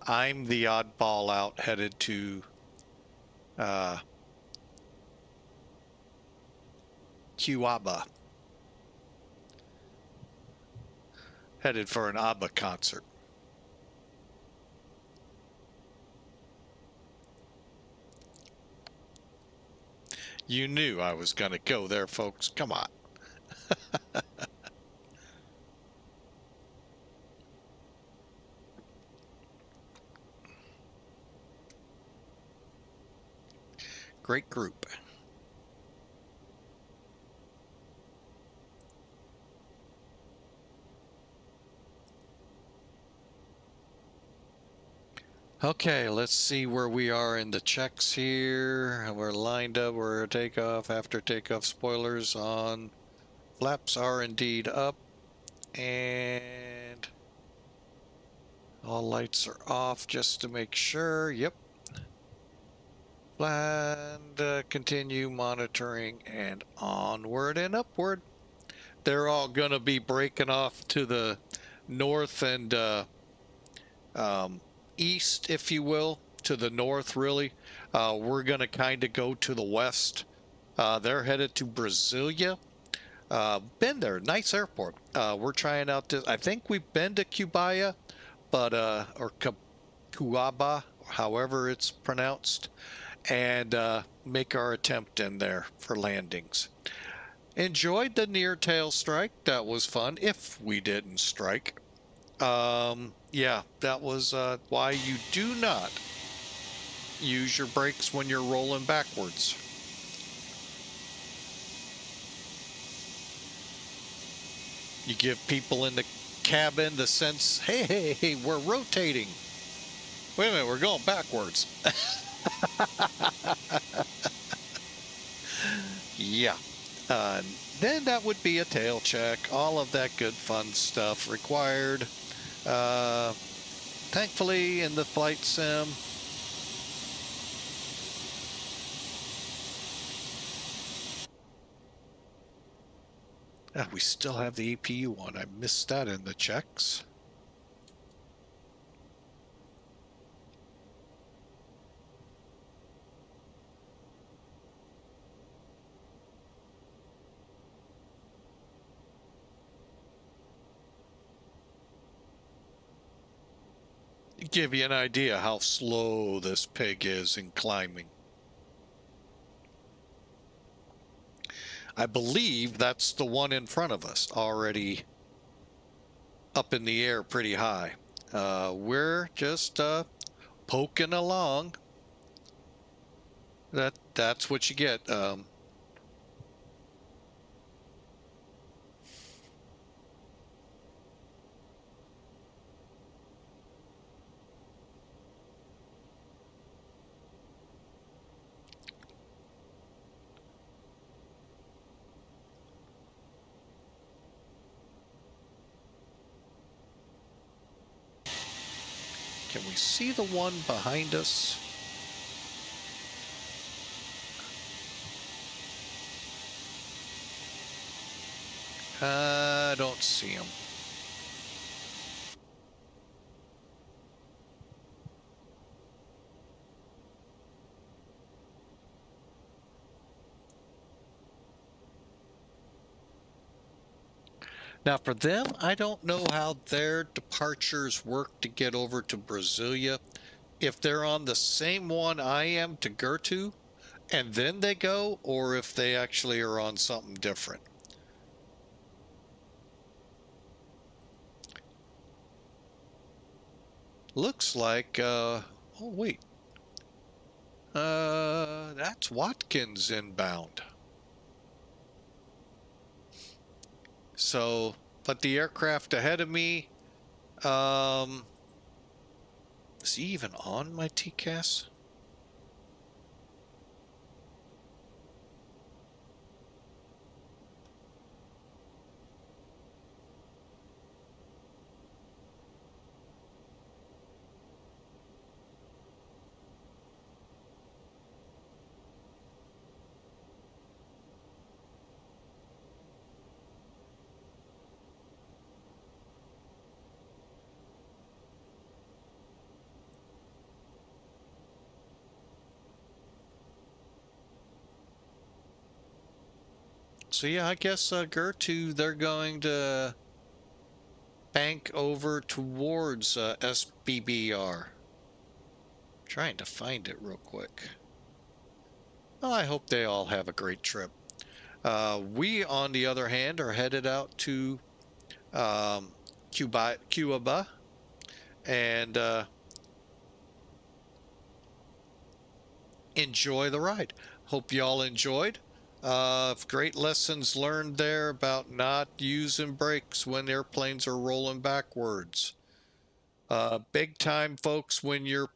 I'm the oddball out headed to Cuiabá. Headed for an ABBA concert. You knew I was going to go there, folks. Come on. Great group. Okay, let's see where we are in the checks here. We're lined up. We're takeoff. After takeoff, spoilers on. Flaps are indeed up. And all lights are off just to make sure. Yep. And continue monitoring and onward and upward. They're all going to be breaking off to the north and east, if you will, to the north, really. We're going to kind of go to the west. They're headed to Brasilia. Been there, nice airport. We're trying out this. I think we've been to Cuiabá, but or Cuiabá, however it's pronounced, and make our attempt in there for landings. Enjoyed the near tail strike. That was fun. If we didn't strike. Yeah, that was why you do not use your brakes when you're rolling backwards. You give people in the cabin the sense, hey, we're rotating. Wait a minute, we're going backwards. Yeah. Then that would be a tail check. All of that good fun stuff required. Thankfully, in the flight sim, we still have the APU on. I missed that in the checks. Give you an idea how slow this pig is in climbing. I believe that's the one in front of us, already up in the air pretty high. We're just poking along. That's what you get. Can we see the one behind us? I don't see him. Now for them, I don't know how their departures work to get over to Brasilia. If they're on the same one I am to GERTU, and then they go, or if they actually are on something different. Looks like, oh wait. That's Watkins inbound. So, but the aircraft ahead of me, is he even on my TCAS? So yeah, I guess GERTU, they're going to bank over towards SBBR. Trying to find it real quick. Well, I hope they all have a great trip. We, on the other hand, are headed out to Cuiabá, and enjoy the ride. Hope y'all enjoyed. Great lessons learned there about not using brakes when airplanes are rolling backwards. Big time, folks, when you're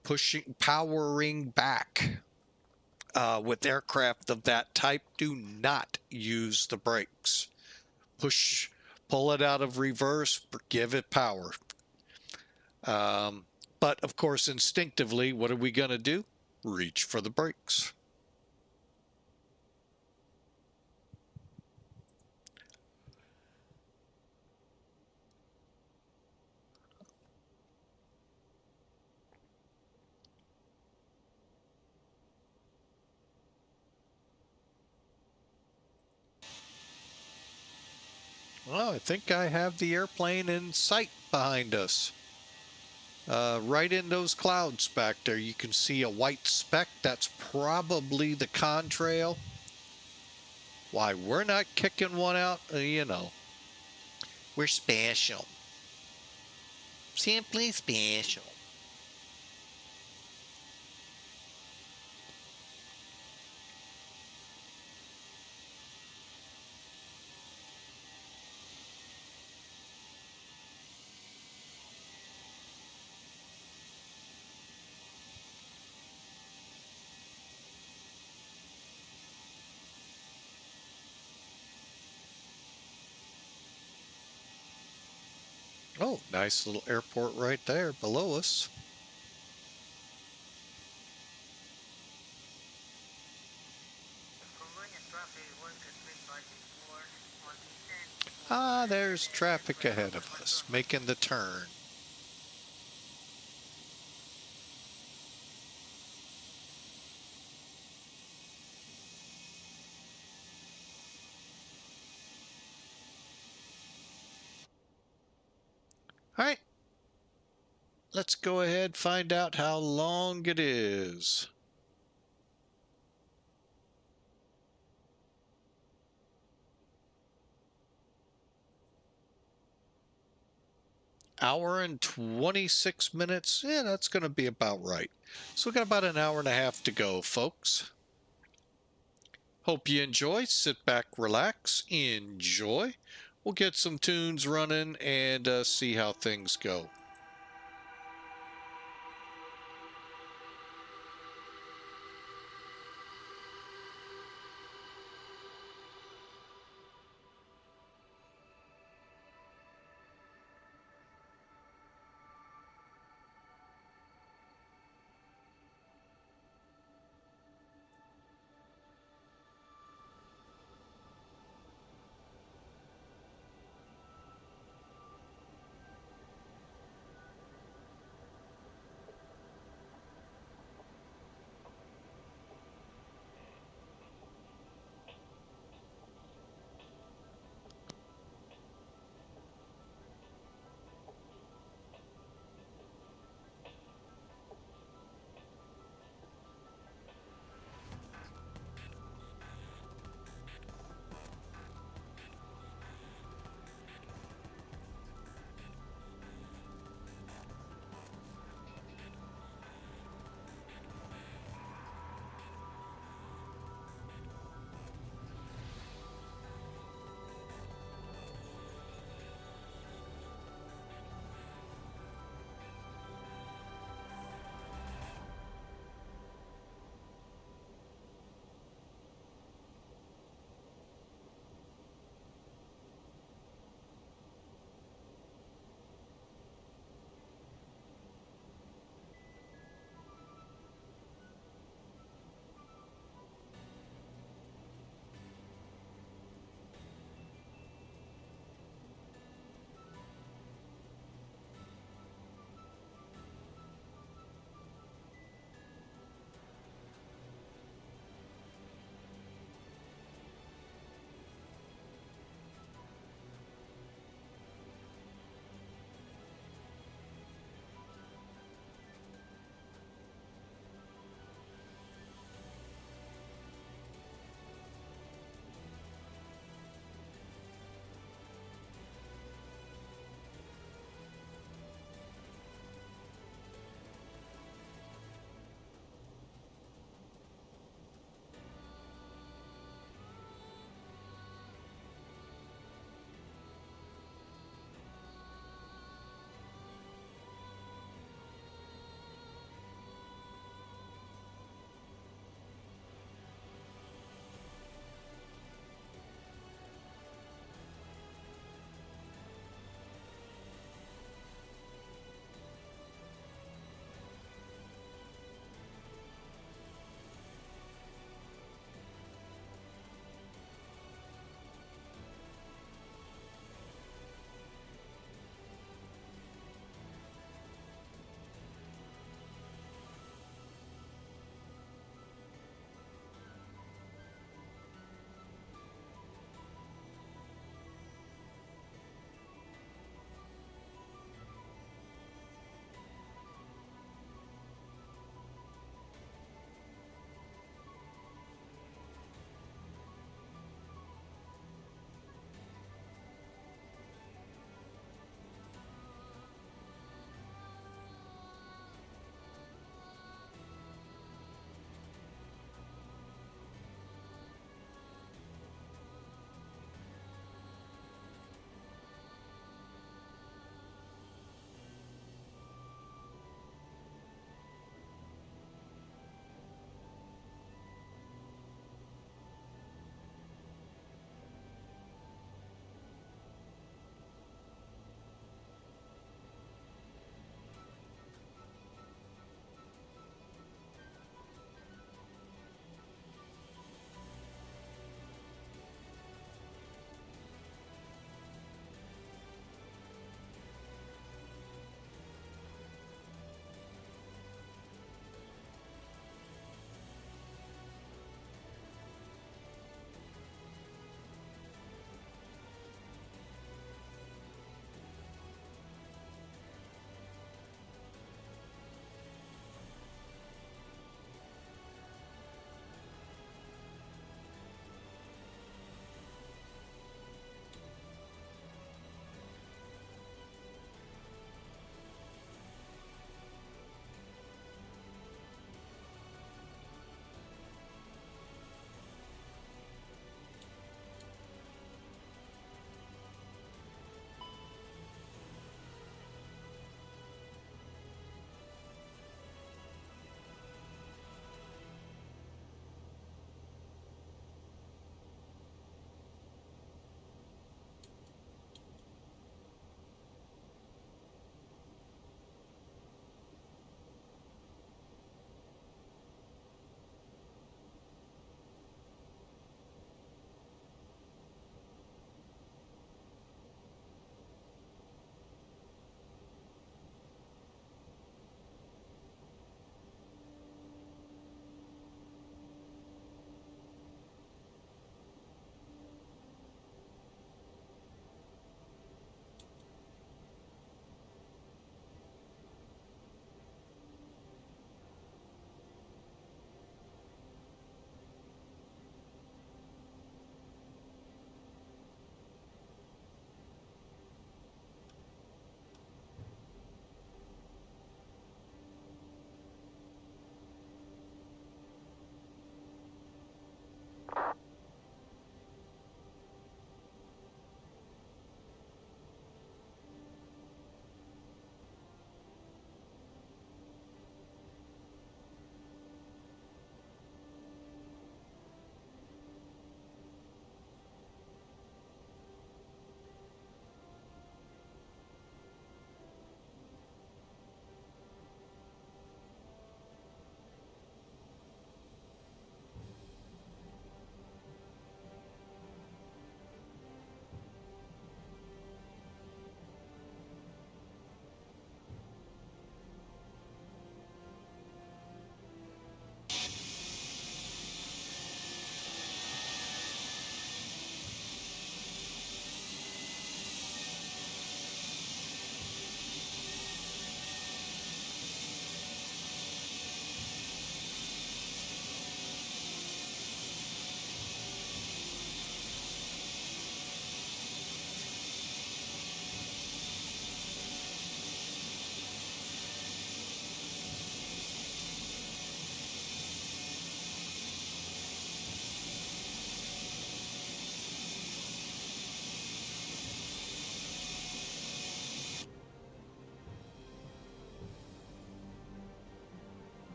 powering back with aircraft of that type, do not use the brakes. Pull it out of reverse, give it power. But of course, instinctively, what are we going to do? Reach for the brakes. Well, I think I have the airplane in sight behind us. Right in those clouds back there, you can see a white speck. That's probably the contrail. Why, we're not kicking one out, you know. We're special. Simply special. Oh, nice little airport right there below us. Ah, there's traffic ahead of us, making the turn. All right. Let's go ahead and find out how long it is. Hour and 26 minutes. Yeah, that's going to be about right. So we got about an hour and a half to go, folks. Hope you enjoy. Sit back, relax, enjoy. We'll get some tunes running and see how things go.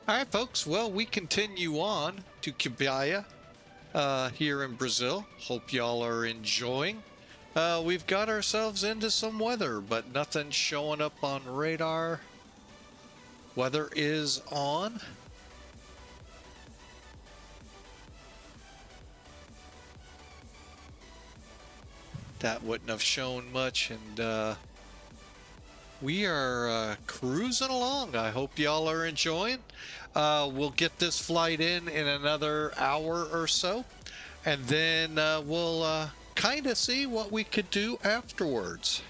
All right, folks. Well, we continue on to Cuiabá here in Brazil. Hope y'all are enjoying. We've got ourselves into some weather, but nothing showing up on radar. Weather is on. That wouldn't have shown much, and we are cruising along. I hope y'all are enjoying. We'll get this flight in another hour or so, and then we'll kind of see what we could do afterwards.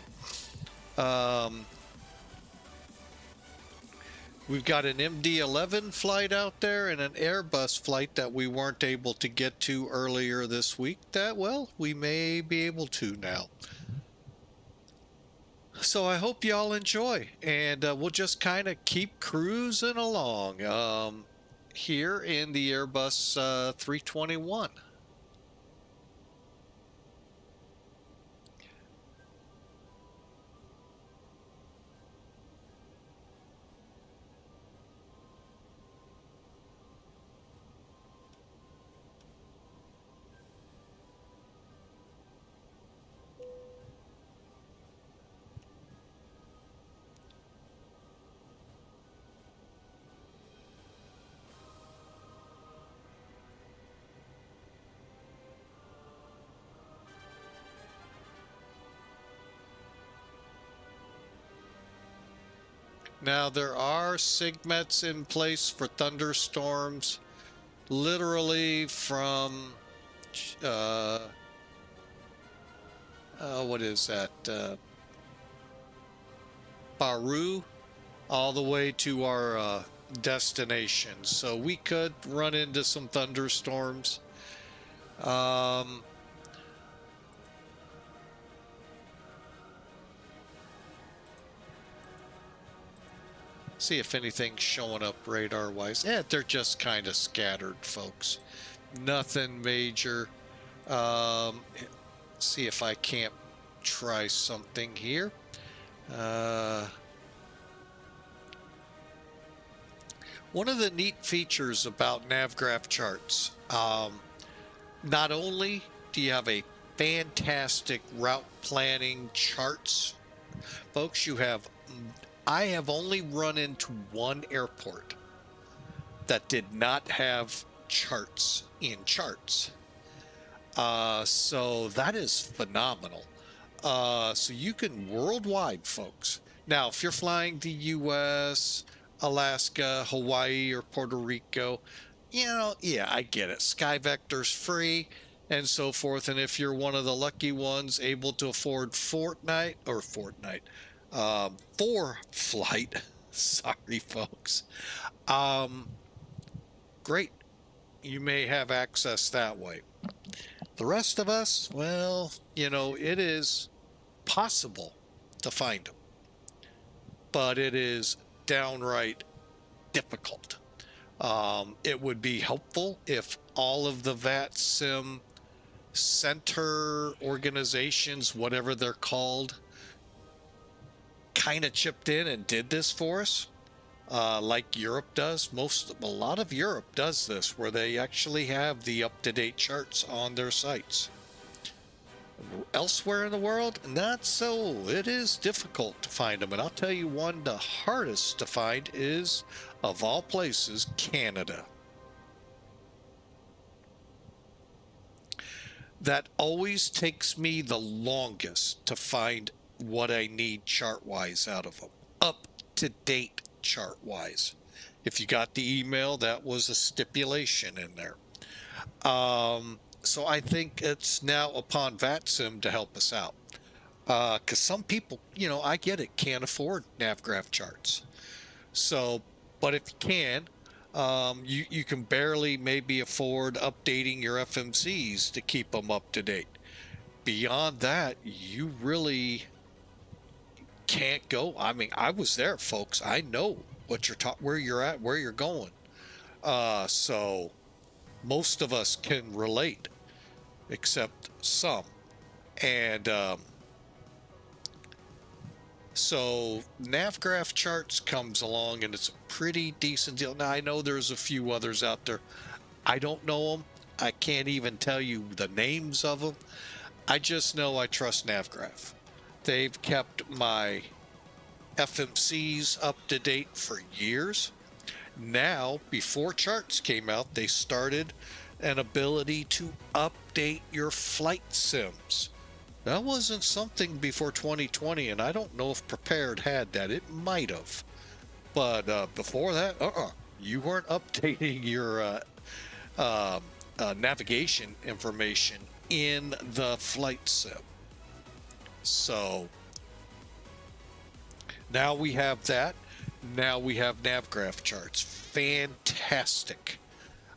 We've got an MD-11 flight out there and an Airbus flight that we weren't able to get to earlier this week that, well, we may be able to now. So I hope y'all enjoy, and we'll just kind of keep cruising along here in the Airbus 321. Now, there are SIGMETs in place for thunderstorms, literally from, what is that, Baru, all the way to our destination. So we could run into some thunderstorms. See if anything's showing up radar-wise. Yeah, they're just kind of scattered, folks. Nothing major. See if I can't try something here. One of the neat features about NavGraph charts, not only do you have a fantastic route planning charts, folks, I have only run into one airport that did not have charts in charts. So that is phenomenal. So you can worldwide, folks. Now, if you're flying the US, Alaska, Hawaii, or Puerto Rico, yeah, I get it. SkyVector's free and so forth. And if you're one of the lucky ones able to afford Fortnite, flight, sorry folks, great, you may have access that way. The rest of us, well, it is possible to find them, but it is downright difficult. It would be helpful if all of the VATSIM center organizations, whatever they're called, kind of chipped in and did this for us, like Europe does. A lot of Europe does this, where they actually have the up-to-date charts on their sites. Elsewhere in the world, not so. It is difficult to find them, and I'll tell you one, the hardest to find is, of all places, Canada. That always takes me the longest to find what I need chart-wise out of them. Up-to-date chart-wise. If you got the email, that was a stipulation in there. So I think it's now upon VATSIM to help us out. Because some people, I get it, can't afford NavGraph charts. So, but if you can, you can barely maybe afford updating your FMCs to keep them up to date. Beyond that, you really can't go. I mean, I was there, folks. I know what where you're at, where you're going. So most of us can relate, except some. And So NavGraph Charts comes along, and it's a pretty decent deal. Now, I know there's a few others out there. I don't know them. I can't even tell you the names of them. I just know I trust NavGraph. They've kept my FMCs up to date for years. Now, before charts came out, they started an ability to update your flight sims. That wasn't something before 2020, and I don't know if Prepared had that. It might have. But before that, you weren't updating your navigation information in the flight sim. So now we have that. Now we have NavGraph charts. Fantastic.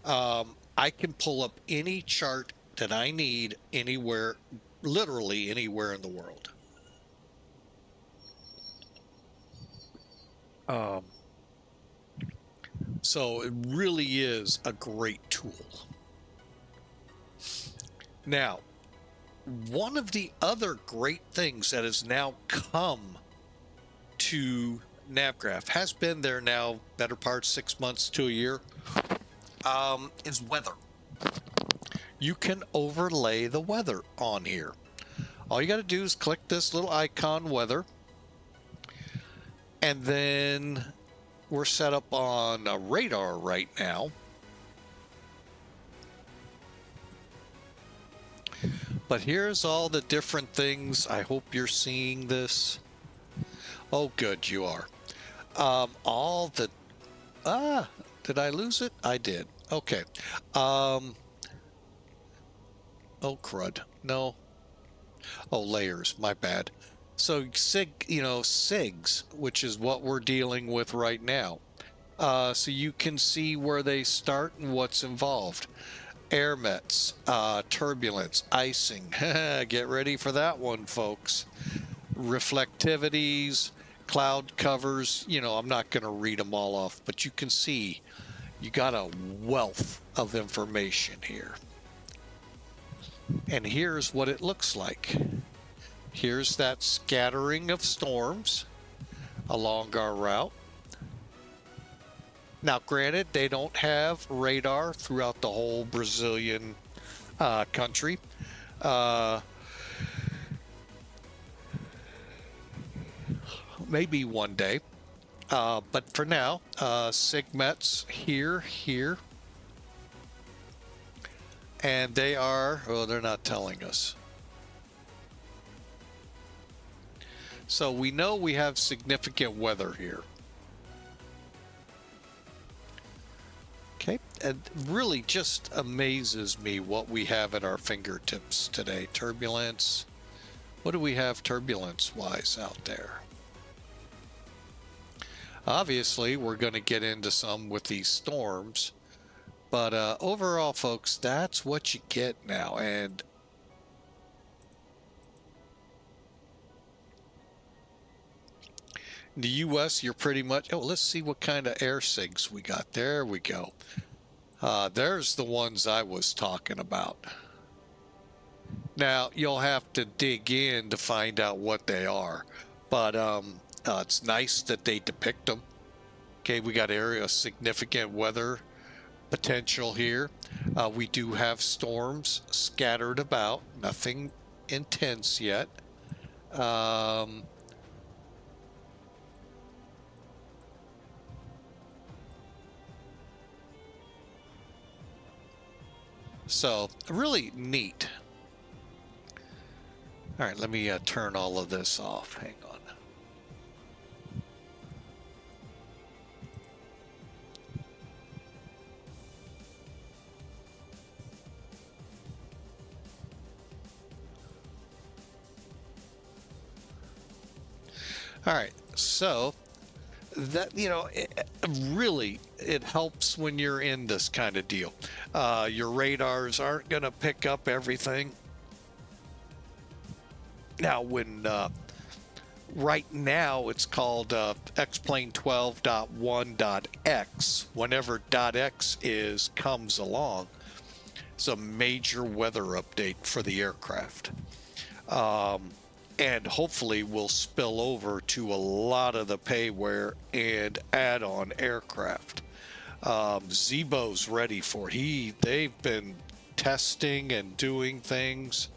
I can pull up any chart that I need anywhere, literally anywhere in the world. So it really is a great tool. Now, one of the other great things that has now come to NavGraph, has been there now better part 6 months to a year, is weather. You can overlay the weather on here. All you got to do is click this little icon, weather, and then we're set up on a radar right now. But here's all the different things. I hope you're seeing this. Oh, good, you are. All the... did I lose it? I did. Okay. Oh, crud. No. Oh, layers. My bad. So, SIGs, which is what we're dealing with right now. So you can see where they start and what's involved. Air mets, turbulence, icing. Get ready for that one, folks. Reflectivities, cloud covers. I'm not going to read them all off, but you can see you got a wealth of information here. And here's what it looks like. Here's that scattering of storms along our route. Now, granted, they don't have radar throughout the whole Brazilian country. Maybe one day. But for now, SIGMETs here. And they are, they're not telling us. So we know we have significant weather here. Okay, and really just amazes me what we have at our fingertips today. Turbulence. What do we have turbulence-wise out there? Obviously, we're going to get into some with these storms. But overall, folks, that's what you get now. And in the U.S., you're pretty much... Oh, let's see what kind of air SIGs we got. There we go. There's the ones I was talking about. Now, you'll have to dig in to find out what they are. But it's nice that they depict them. Okay, we got area of significant weather potential here. We do have storms scattered about. Nothing intense yet. So, really neat. All right, let me turn all of this off. Hang on. All right, so that, it helps when you're in this kind of deal. Your radars aren't going to pick up everything. Now, when right now it's called X-Plane 12.1.x, whenever .x comes along, it's a major weather update for the aircraft. and hopefully will spill over to a lot of the payware and add-on aircraft. Zebo's ready for it. They've been testing and doing things.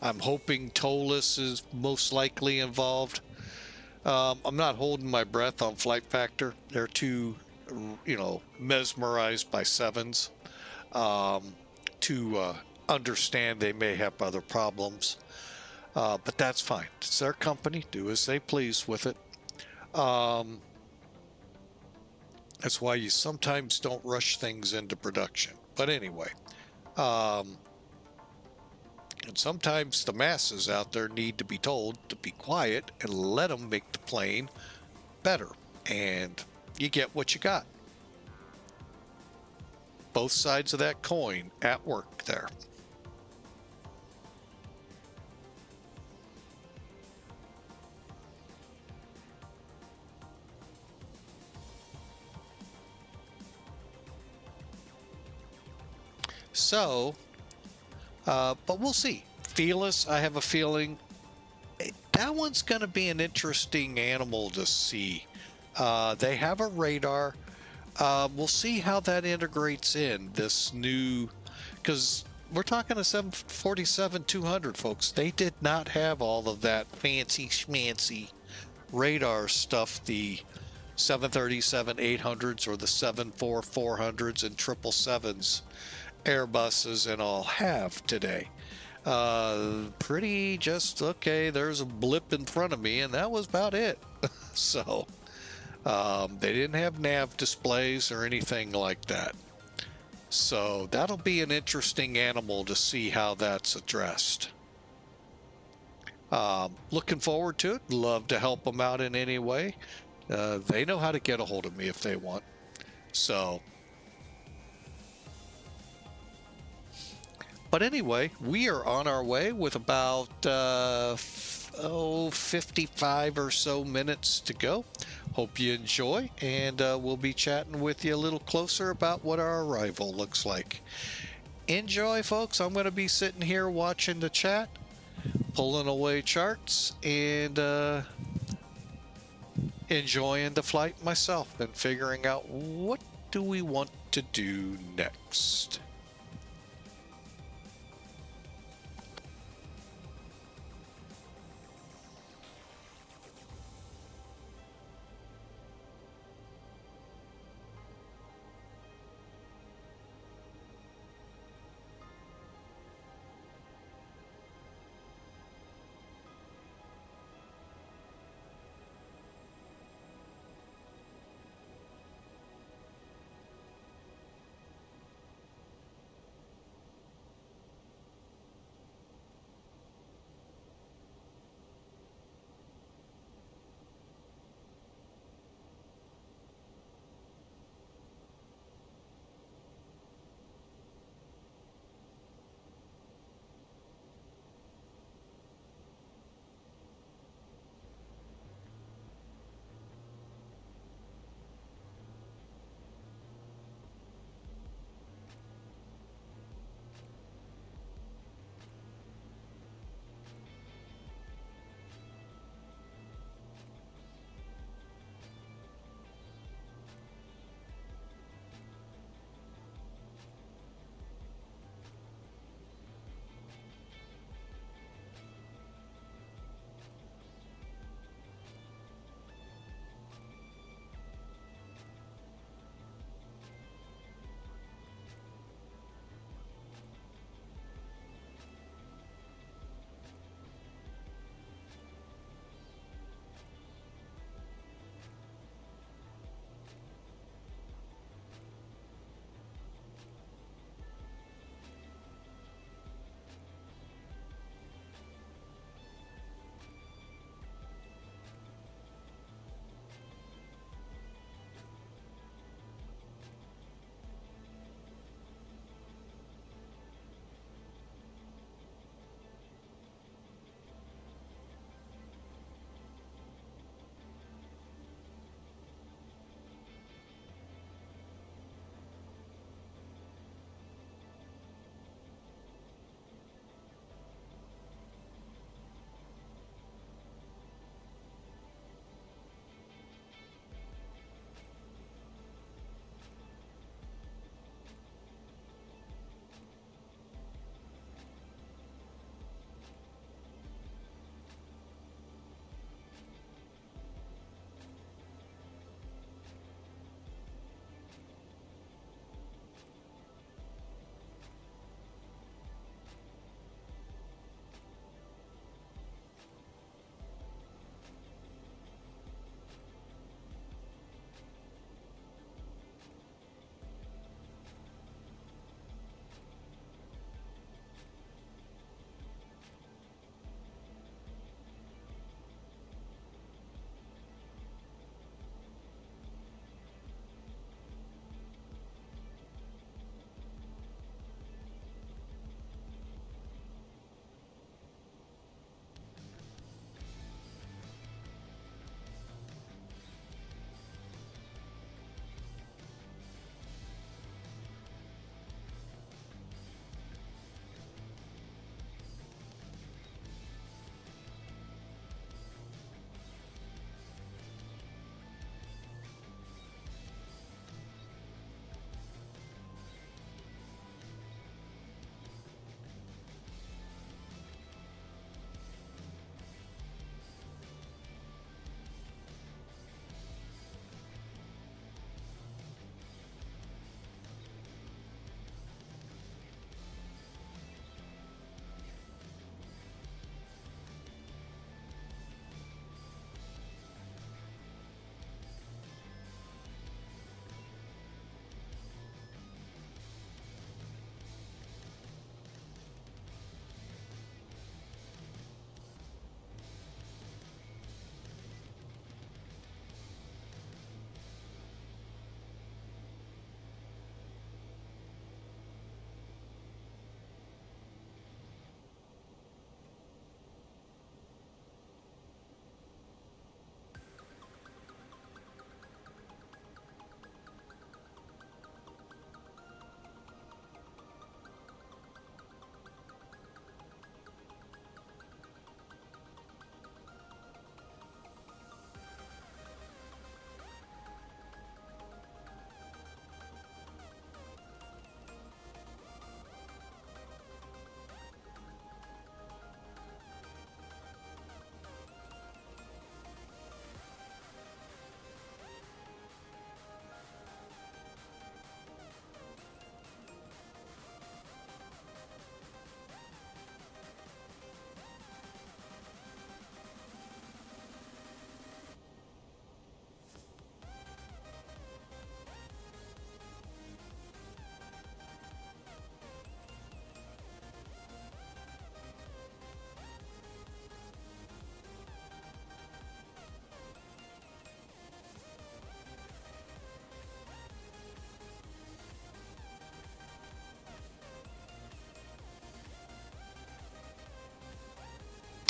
I'm hoping Toliss is most likely involved. I'm not holding my breath on Flight Factor. They're too, mesmerized by sevens to understand they may have other problems. But that's fine. It's their company. Do as they please with it. That's why you sometimes don't rush things into production. But anyway, and sometimes the masses out there need to be told to be quiet and let them make the plane better. And you get what you got. Both sides of that coin at work there. So, but we'll see. Fearless, I have a feeling that one's going to be an interesting animal to see. They have a radar. We'll see how that integrates in this new, because we're talking a 747-200, folks. They did not have all of that fancy schmancy radar stuff the 737-800s or the 747-400s and 777s Airbuses and all have today. Pretty just, okay, there's a blip in front of me, and that was about it. So, they didn't have nav displays or anything like that. So, that'll be an interesting animal to see how that's addressed. Looking forward to it. Love to help them out in any way. They know how to get a hold of me if they want. So, but anyway, we are on our way with about 55 or so minutes to go. Hope you enjoy, and we'll be chatting with you a little closer about what our arrival looks like. Enjoy, folks. I'm going to be sitting here watching the chat, pulling away charts, and enjoying the flight myself and figuring out what do we want to do next.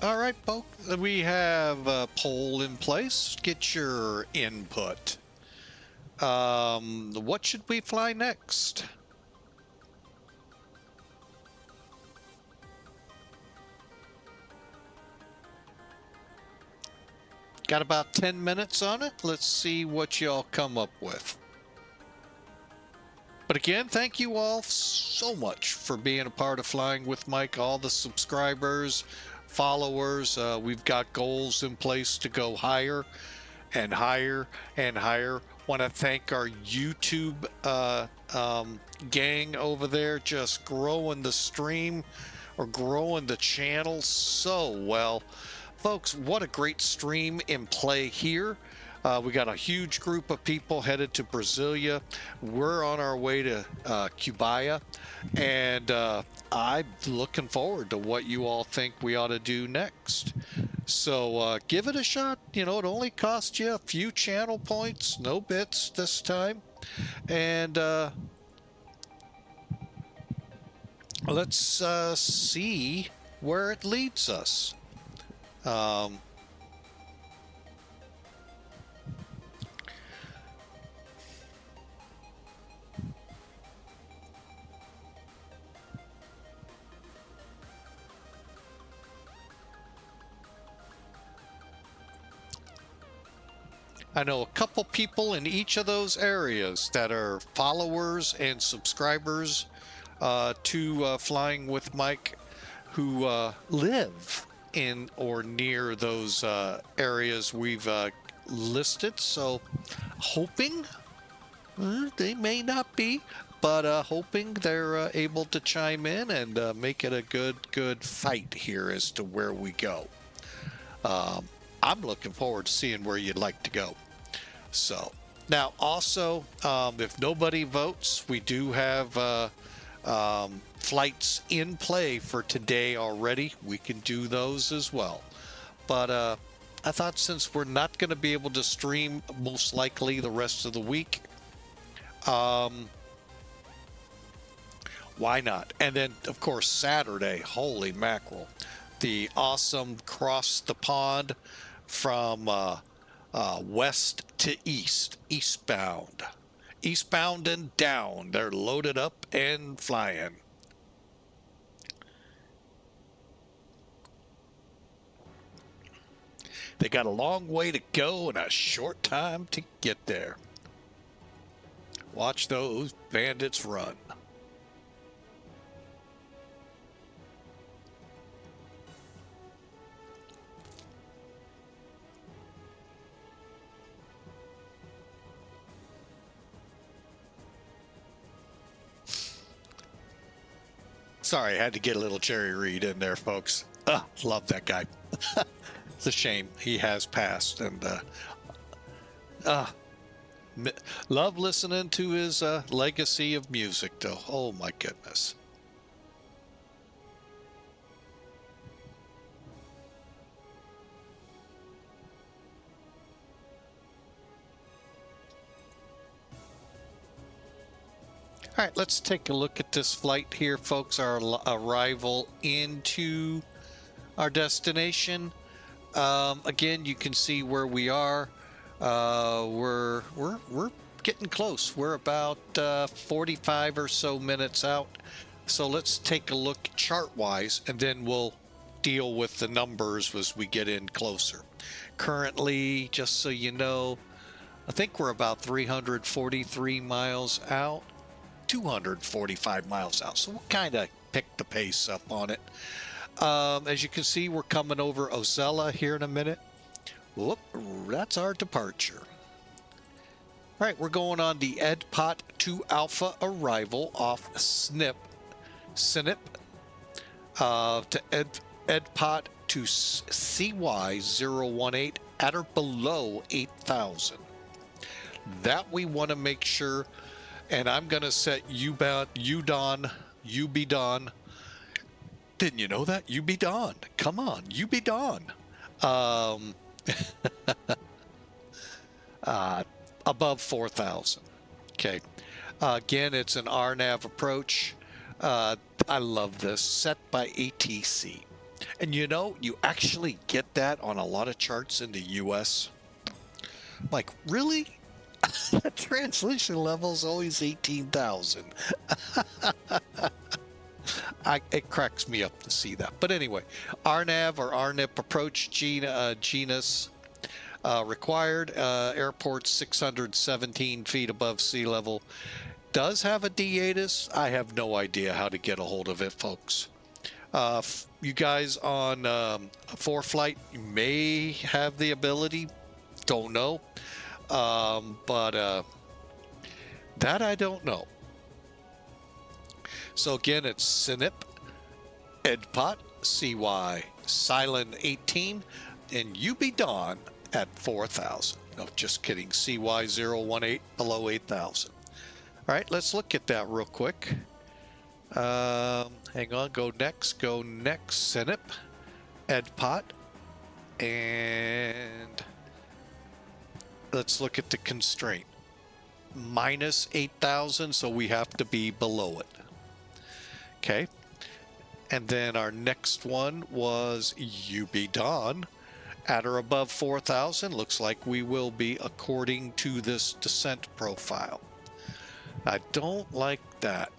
All right, folks, we have a poll in place. Get your input. What should we fly next? Got about 10 minutes on it. Let's see what y'all come up with. But again, thank you all so much for being a part of Flying with Mike, all the subscribers, followers. We've got goals in place to go higher and higher and higher. Want to thank our YouTube gang over there, just growing the stream or growing the channel so well. Folks, what a great stream in play here. We got a huge group of people headed to Brasilia. We're on our way to Cuiabá, and I'm looking forward to what you all think we ought to do next. So give it a shot. You know, it only costs you a few channel points, no bits this time. And let's see where it leads us. I know a couple people in each of those areas that are followers and subscribers to Flying with Mike who live in or near those areas we've listed. So hoping, they may not be, but hoping they're able to chime in and make it a good fight here as to where we go. I'm looking forward to seeing where you'd like to go. So now also, if nobody votes, we do have flights in play for today already. We can do those as well. But I thought since we're not going to be able to stream most likely the rest of the week, why not? And then, of course, Saturday, holy mackerel, the awesome cross the pond from west to eastbound and down. They're loaded up and flying. They got a long way to go and a short time to get there. Watch those bandits run. Sorry, I had to get a little Jerry Reed in there, folks. Love that guy. It's a shame he has passed, and love listening to his legacy of music, though. Oh my goodness. All right, let's take a look at this flight here, folks. Our arrival into our destination. Again, you can see where we are. We're getting close. We're about 45 or so minutes out. So let's take a look chart-wise, and then we'll deal with the numbers as we get in closer. Currently, just so you know, I think we're about 343 miles out. 245 miles out, so we'll kind of pick the pace up on it. As you can see, we're coming over Ozella here in a minute. Whoop, that's our departure. All right, we're going on the EDPOT 2 Alpha arrival off SINIP to EDPOT to CY018 at or below 8,000. That we want to make sure. And I'm going to set UBDON. Didn't you know that? UBDON. Come on, UBDON. Above 4,000. Okay. Again, it's an RNAV approach. I love this. Set by ATC. And you know, you actually get that on a lot of charts in the US. Like, really? The translation level is always 18,000. It cracks me up to see that. But anyway, RNAV or RNIP approach genus required. Airport 617 feet above sea level. Does have a DATIS. I have no idea how to get a hold of it, folks. You guys on 4Flight may have the ability. Don't know. But that I don't know. So again, it's SINIP, EDPOT, CY, Silent 18, and UB Dawn at 4,000. No, just kidding. CY018 below 8,000. All right, let's look at that real quick. Hang on, go next, SINIP, EDPOT, and let's look at the constraint. Minus 8,000, so we have to be below it. Okay, and then our next one was UB Dawn at or above 4,000. Looks like we will be according to this descent profile. I don't like that.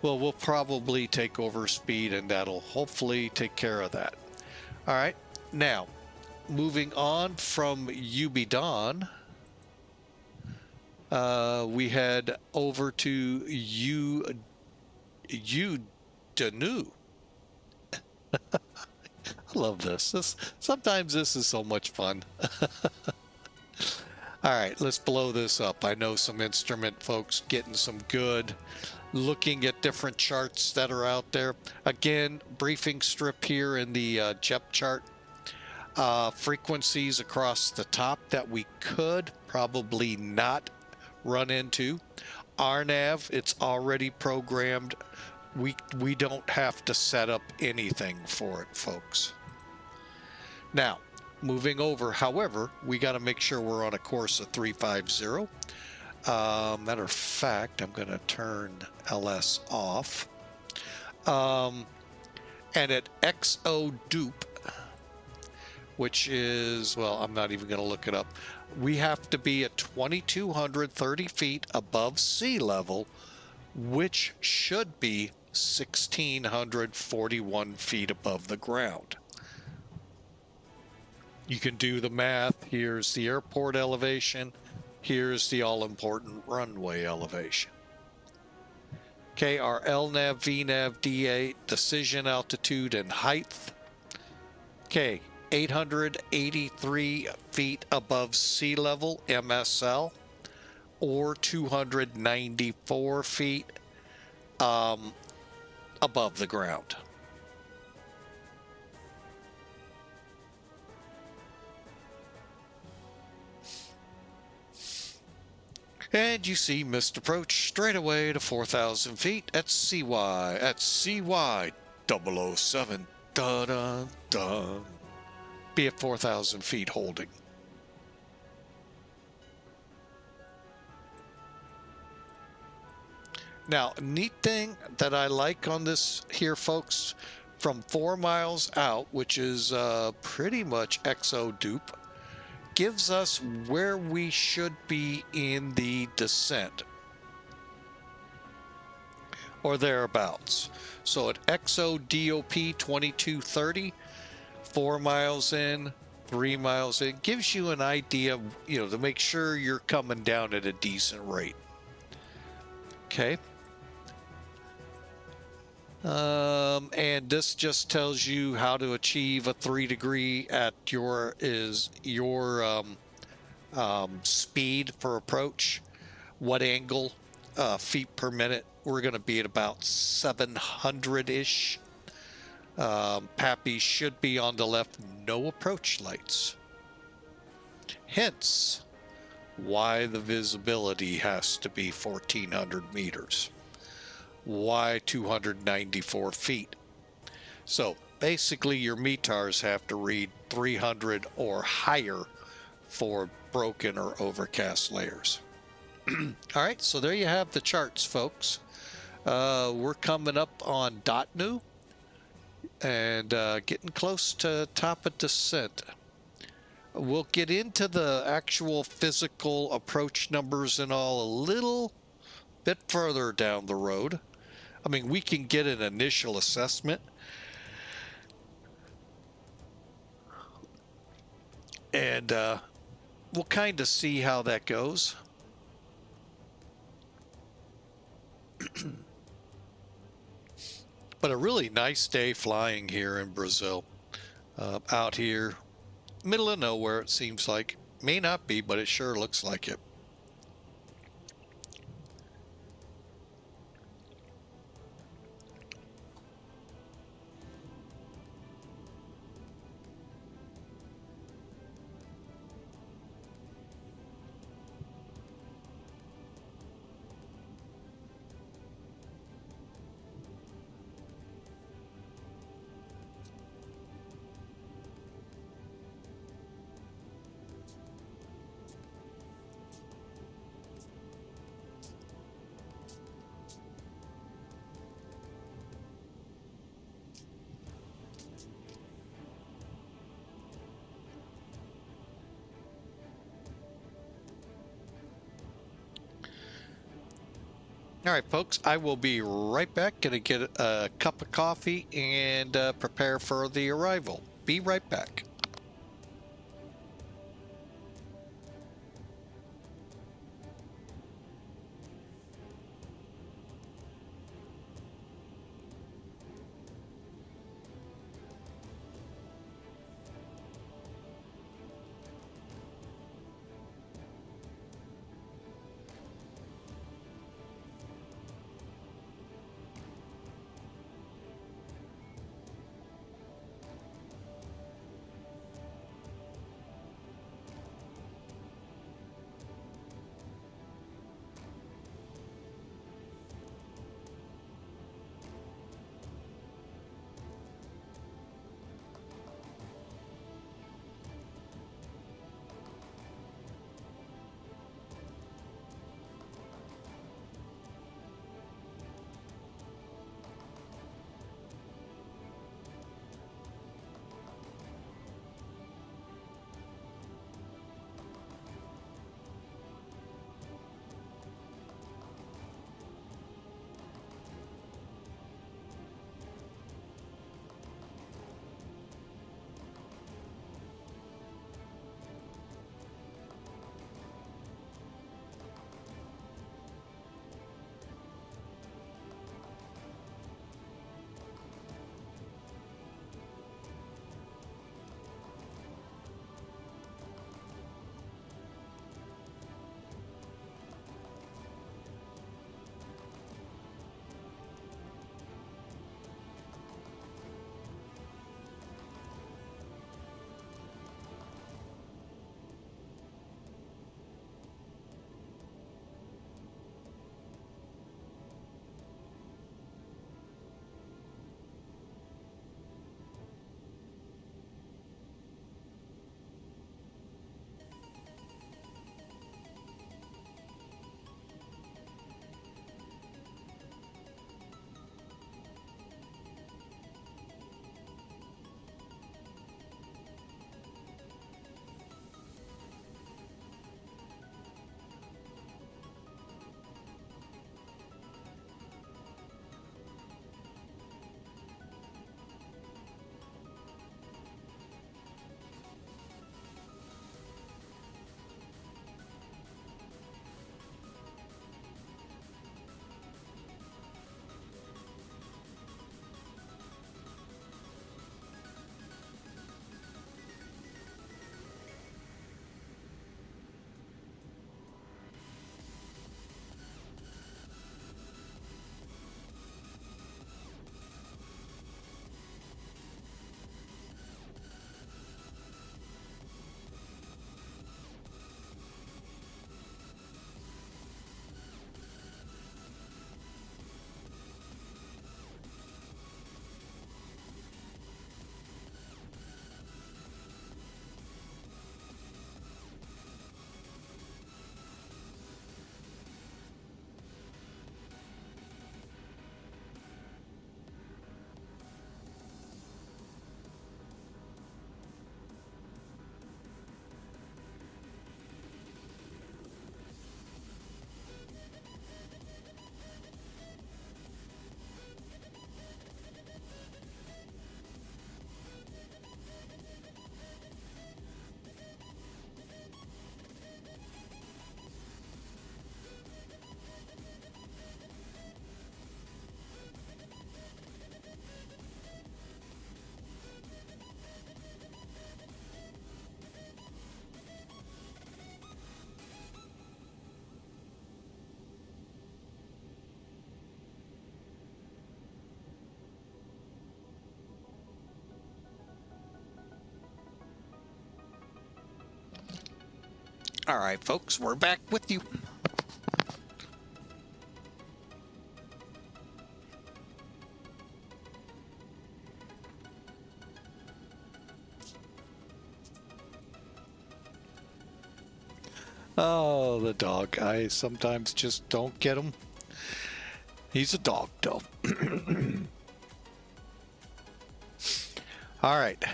Well, we'll probably take over speed and that'll hopefully take care of that. All right, now moving on from UB Dawn, we head over to Danu. I love this. Sometimes this is so much fun. All right, let's blow this up. I know some instrument folks getting some good looking at different charts that are out there. Again, briefing strip here in the JEP chart. Frequencies across the top that we could probably not run into. RNAV, it's already programmed. We don't have to set up anything for it, folks. Now, moving over, however, we got to make sure we're on a course of 350. Matter of fact, I'm going to turn LS off. And at XO dupe, which is, well, I'm not even going to look it up. We have to be at 2,230 feet above sea level, which should be 1,641 feet above the ground. You can do the math. Here's the airport elevation. Here's the all-important runway elevation. Okay, our LNAV, VNAV, D8, decision altitude and height. Okay, 883 feet above sea level, MSL, or 294 feet above the ground. And you see missed approach straight away to 4,000 feet at CY 007. Da-da-da. Be at 4,000 feet holding. Now, neat thing that I like on this here, folks, from 4 miles out, which is pretty much XO dupe, gives us where we should be in the descent or thereabouts. So at XO DOP 2230, 4 miles in, 3 miles in, gives you an idea, you know, to make sure you're coming down at a decent rate. Okay. And this just tells you how to achieve a 3 degree at your speed for approach, what angle, feet per minute. We're going to be at about 700-ish. Pappy should be on the left, no approach lights. Hence, why the visibility has to be 1,400 meters. Why 294 feet? So basically your METARs have to read 300 or higher for broken or overcast layers. All right, so there you have the charts, folks. We're coming up on .nu. and getting close to top of descent. We'll get into the actual physical approach numbers and all a little bit further down the road. I mean, we can get an initial assessment. And we'll kind of see how that goes. But a really nice day flying here in Brazil. Out here, middle of nowhere, it seems like. May not be, but it sure looks like it. All right, folks, I will be right back. Gonna get a cup of coffee and prepare for the arrival. Be right back. All right, folks, we're back with you. Oh, the dog. I sometimes just don't get him. He's a dog, though. All right.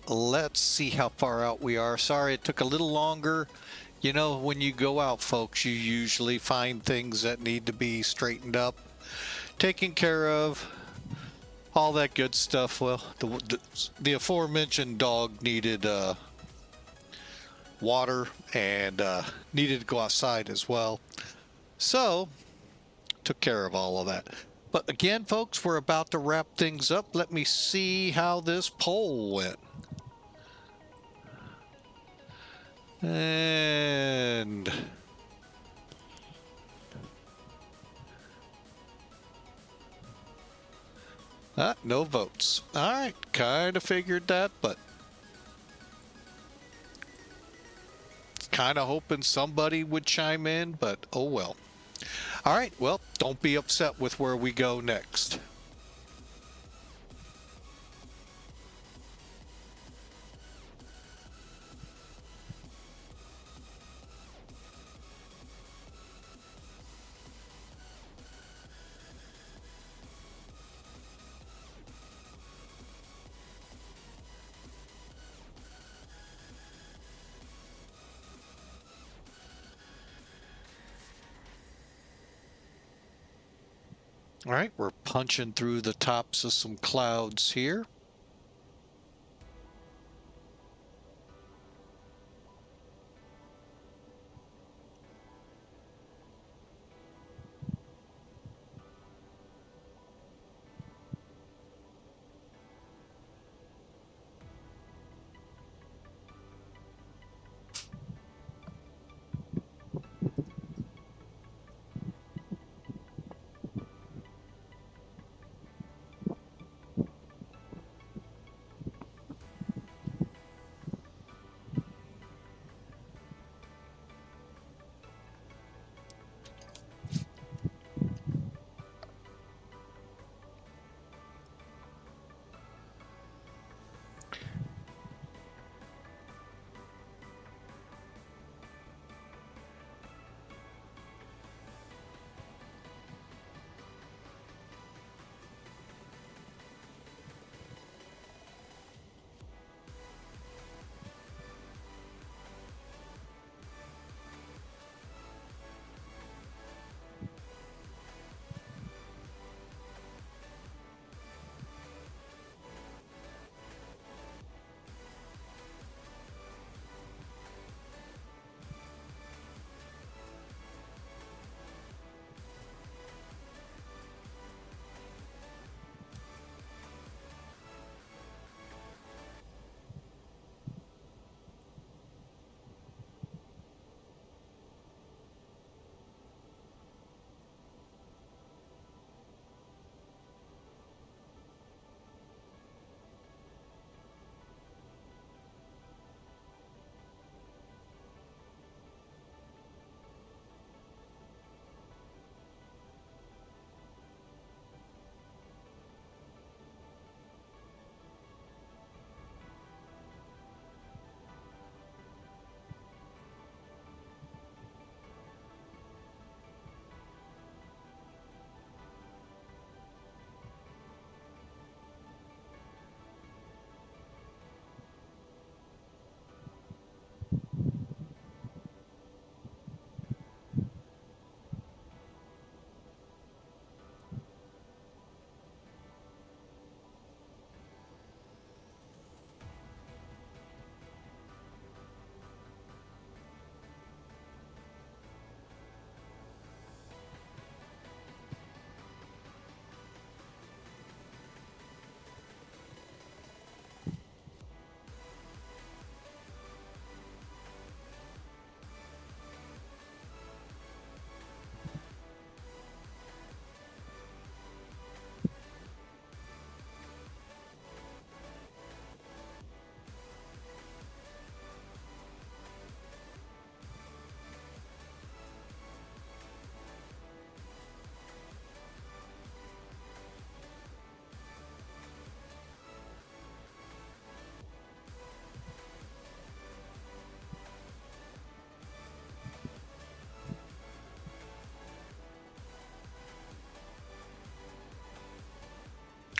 Let's see how far out we are. Sorry, it took a little longer. You know, when you go out, folks, you usually find things that need to be straightened up, taken care of, all that good stuff. Well, the aforementioned dog needed water and needed to go outside as well. So, took care of all of that. But again, folks, we're about to wrap things up. Let me see how this poll went. And no votes. All right, kind of figured that, but kind of hoping somebody would chime in, but oh well. All right, well, don't be upset with where we go next. All right, we're punching through the tops of some clouds here.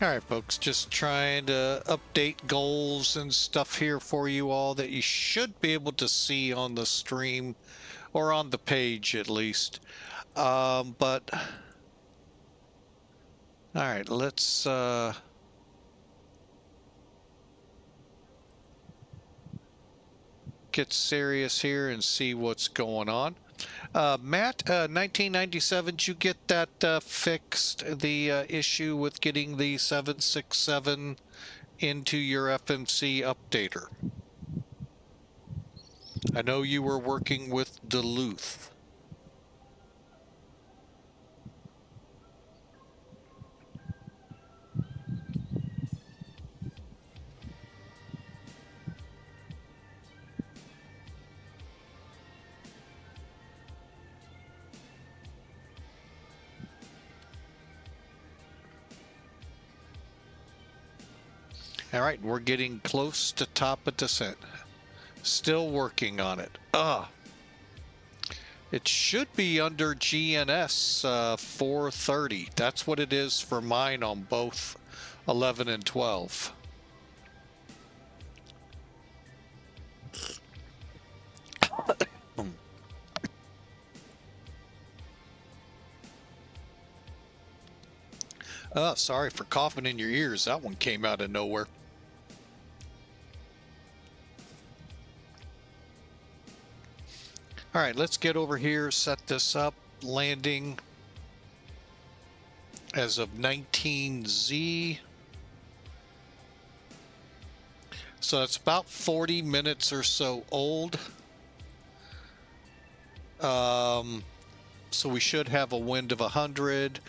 All right, folks, just trying to update goals and stuff here for you all that you should be able to see on the stream or on the page at least. But all right, let's get serious here and see what's going on. Matt, 1997, did you get that fixed, the issue with getting the 767 into your FMC updater? I know you were working with Duluth. All right, we're getting close to top of descent. Still working on it. It should be under GNS 430. That's what it is for mine on both 11 and 12. Sorry for coughing in your ears. That one came out of nowhere. All right, let's get over here, set this up. Landing as of 19Z. So it's about 40 minutes or so old. So we should have a wind of 100.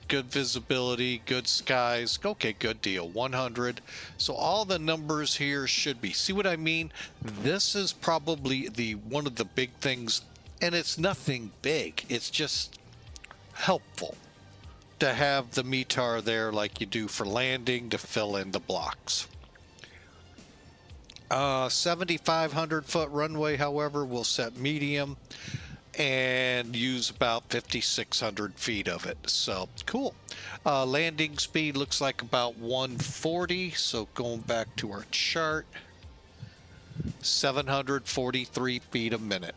Good visibility, good skies. Okay, good deal. 100. So all the numbers here should be. See what I mean? This is probably one of the big things, and it's nothing big. It's just helpful to have the METAR there like you do for landing to fill in the blocks. 7,500 foot runway, however, we'll set medium and use about 5,600 feet of it. So cool. Landing speed looks like about 140. So going back to our chart, 743 feet a minute.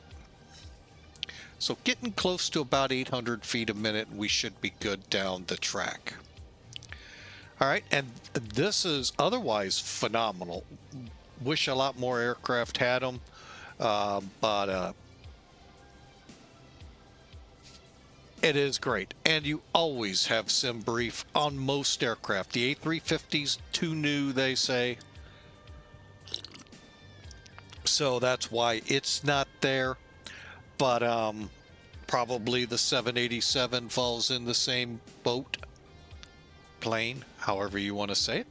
So getting close to about 800 feet a minute, we should be good down the track. All right, and this is otherwise phenomenal. Wish a lot more aircraft had them, but it is great. And you always have sim brief on most aircraft. The A350's too new, they say. So that's why it's not there. But probably the 787 falls in the same boat, plane, however you want to say it.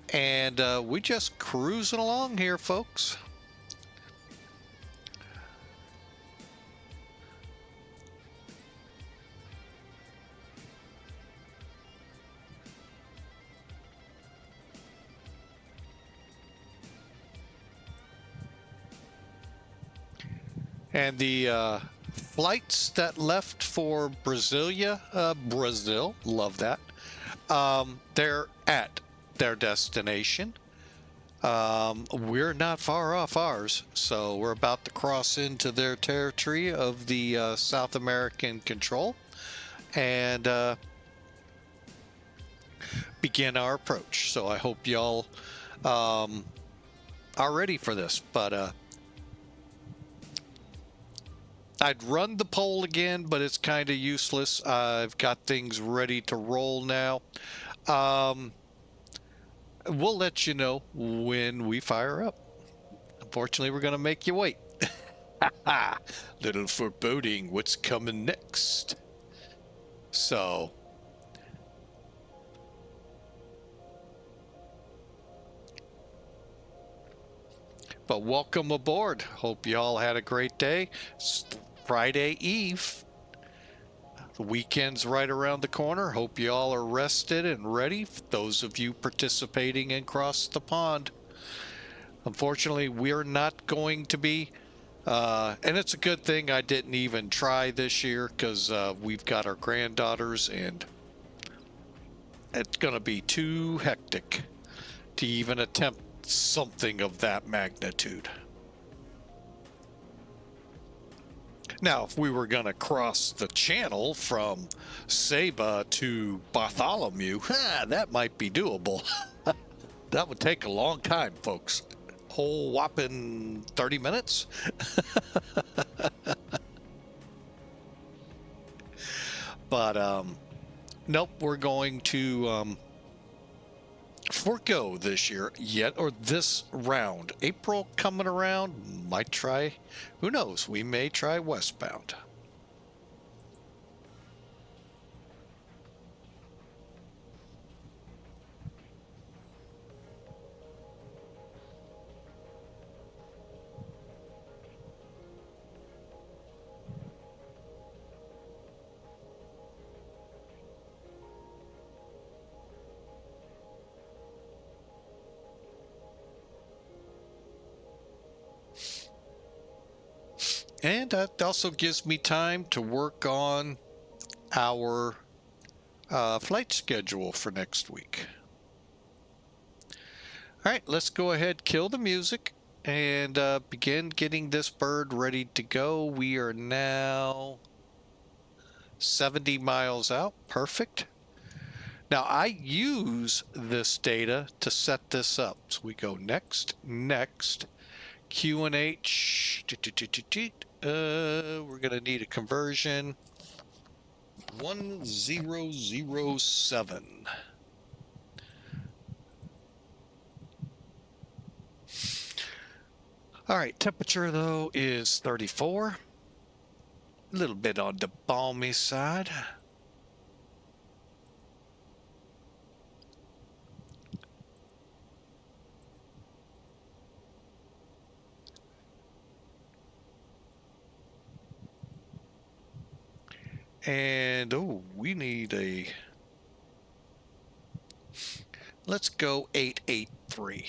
And we just cruising along here, folks. And the flights that left for Brazil, love that. They're at their destination. We're not far off ours, so we're about to cross into their territory of the South American control and begin our approach. So I hope y'all are ready for this, but I'd run the poll again, but it's kind of useless. I've got things ready to roll now. We'll let you know when we fire up. Unfortunately, we're going to make you wait. Little foreboding what's coming next. So, but welcome aboard. Hope you all had a great day. It's Friday Eve. The weekend's right around the corner. Hope you all are rested and ready. Those of you participating in Cross the Pond. Unfortunately, we're not going to be. And it's a good thing I didn't even try this year because we've got our granddaughters and it's going to be too hectic to even attempt something of that magnitude. Now, if we were going to cross the channel from Saba to Bartholomew, that might be doable. That would take a long time, folks. Whole whopping 30 minutes? But, nope, we're going to forego this year yet, or this round. April coming around, might try, who knows, we may try westbound. And that also gives me time to work on our flight schedule for next week. All right, let's go ahead, kill the music, and begin getting this bird ready to go. We are now 70 miles out. Perfect. Now, I use this data to set this up. So we go next, QNH. We're going to need a conversion. 1007. All right, temperature though is 34. A little bit on the balmy side. And, oh, we need a, let's go 883.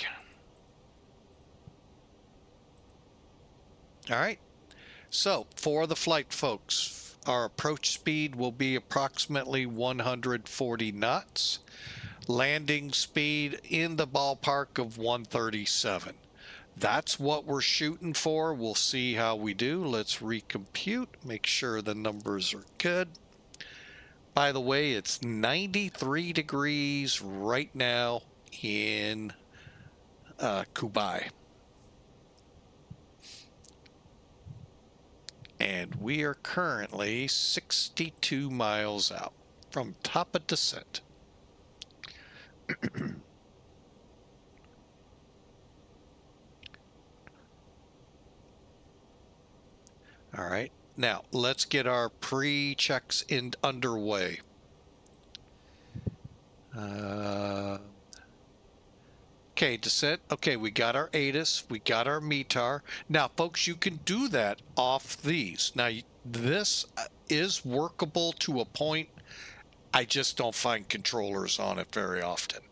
All right. So for the flight, folks, our approach speed will be approximately 140 knots. Landing speed in the ballpark of 137. That's what we're shooting for. We'll see how we do. Let's recompute, make sure the numbers are good. By the way, it's 93 degrees right now in Cuiabá. And we are currently 62 miles out from top of descent. All right, now let's get our pre-checks underway. Okay, descent. Okay, we got our ATIS, we got our METAR. Now, folks, you can do that off these. Now, this is workable to a point. I just don't find controllers on it very often.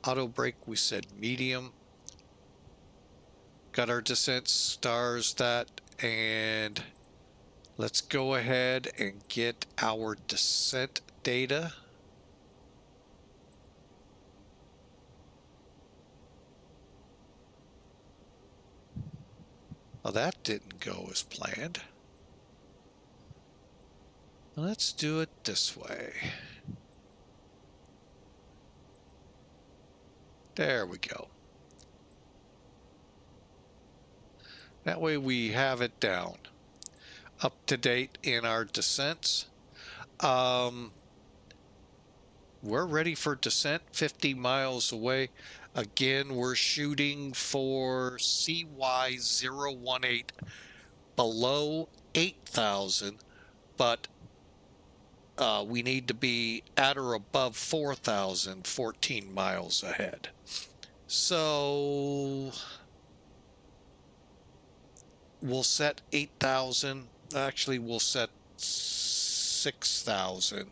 Auto brake, we said medium. Got our descent stars that, and let's go ahead and get our descent data. Well, that didn't go as planned. Let's do it this way. There we go. That way we have it down, up to date in our descents. We're ready for descent 50 miles away. Again, we're shooting for CY018 below 8,000, but we need to be at or above 4,000, 14 miles ahead. So we'll set 8,000. Actually, we'll set 6,000.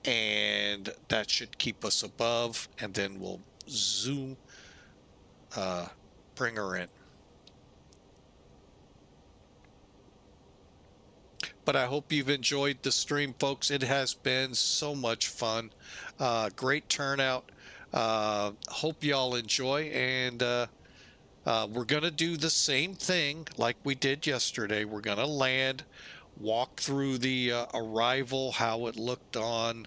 And that should keep us above. And then we'll zoom, bring her in. But I hope you've enjoyed the stream, folks. It has been so much fun. Great turnout. Hope y'all enjoy. And we're going to do the same thing like we did yesterday. We're going to land, walk through the arrival, how it looked on.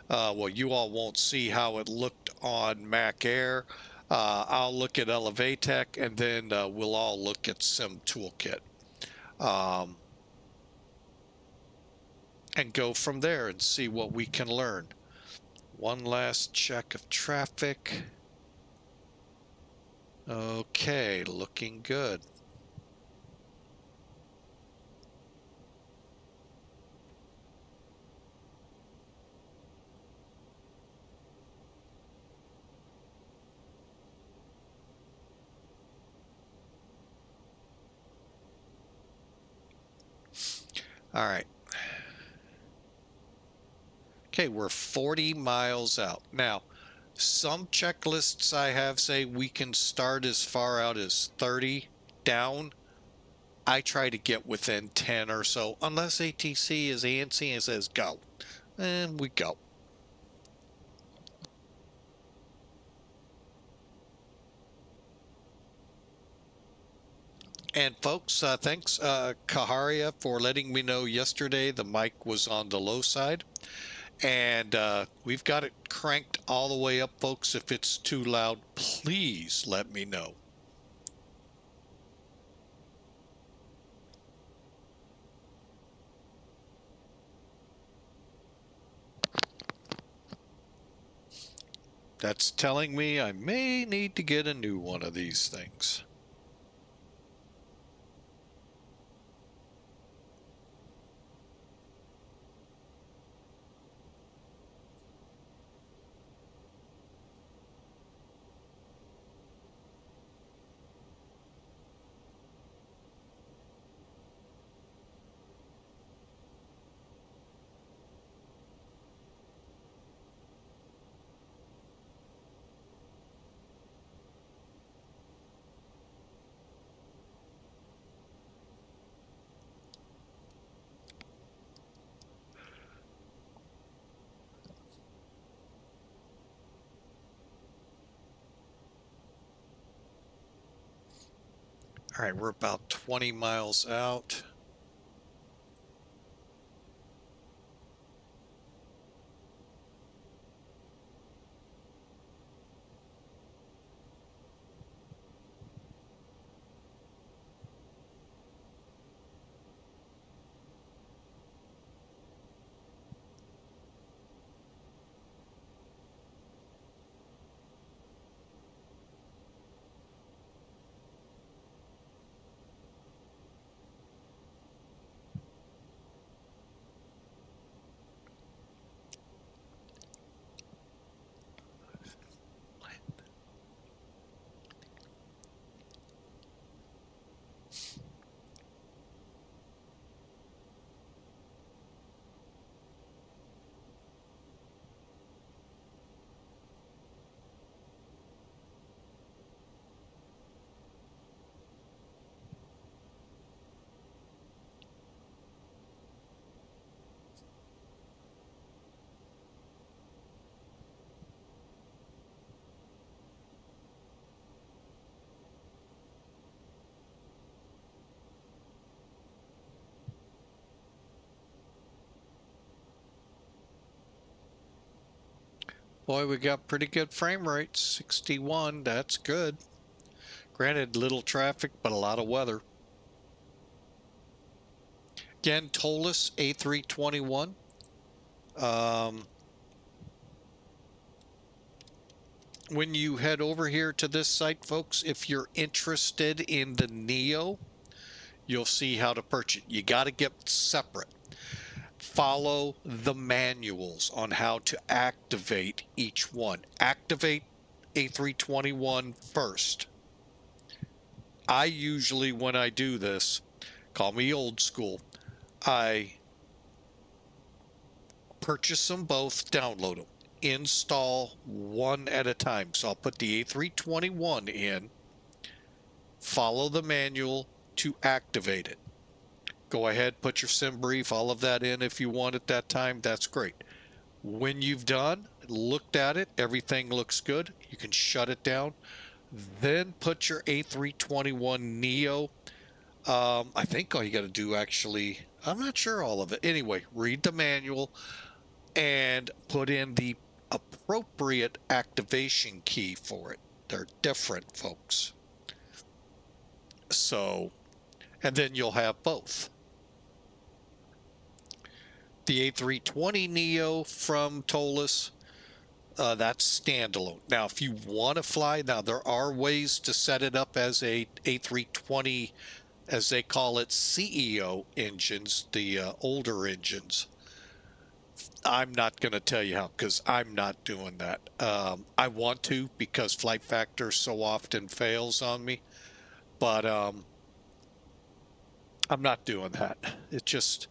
Well, you all won't see how it looked on Mac Air. I'll look at Elevatech, and then we'll all look at Sim Toolkit. And go from there and see what we can learn. One last check of traffic. Okay, looking good. All right. Okay, we're 40 miles out. Now, some checklists I have say we can start as far out as 30 down. I try to get within 10 or so, unless ATC is antsy and says go. And we go. And folks, thanks Kaharia for letting me know yesterday the mic was on the low side. And we've got it cranked all the way up, folks. If it's too loud, please let me know. That's telling me I may need to get a new one of these things. All right, we're about 20 miles out. Boy, we got pretty good frame rates, 61, that's good. Granted, little traffic, but a lot of weather. Again, Toliss A321. When you head over here to this site, folks, if you're interested in the Neo, you'll see how to purchase it. You got to get separate. Follow the manuals on how to activate each one. Activate A321 first. I usually, when I do this, call me old school, I purchase them both, download them, install one at a time. So I'll put the A321 in, follow the manual to activate it. Go ahead, put your sim brief, all of that in if you want at that time. That's great. When you've done, looked at it, everything looks good, you can shut it down. Then put your A321neo. I think all you got to do actually, I'm not sure all of it. Anyway, read the manual and put in the appropriate activation key for it. They're different, folks. So, and then you'll have both. The A320neo from Toliss, that's standalone. Now, if you want to fly, now there are ways to set it up as a A320, as they call it, CEO engines, the older engines. I'm not going to tell you how, because I'm not doing that. I want to, because flight factor so often fails on me, but I'm not doing that. It just,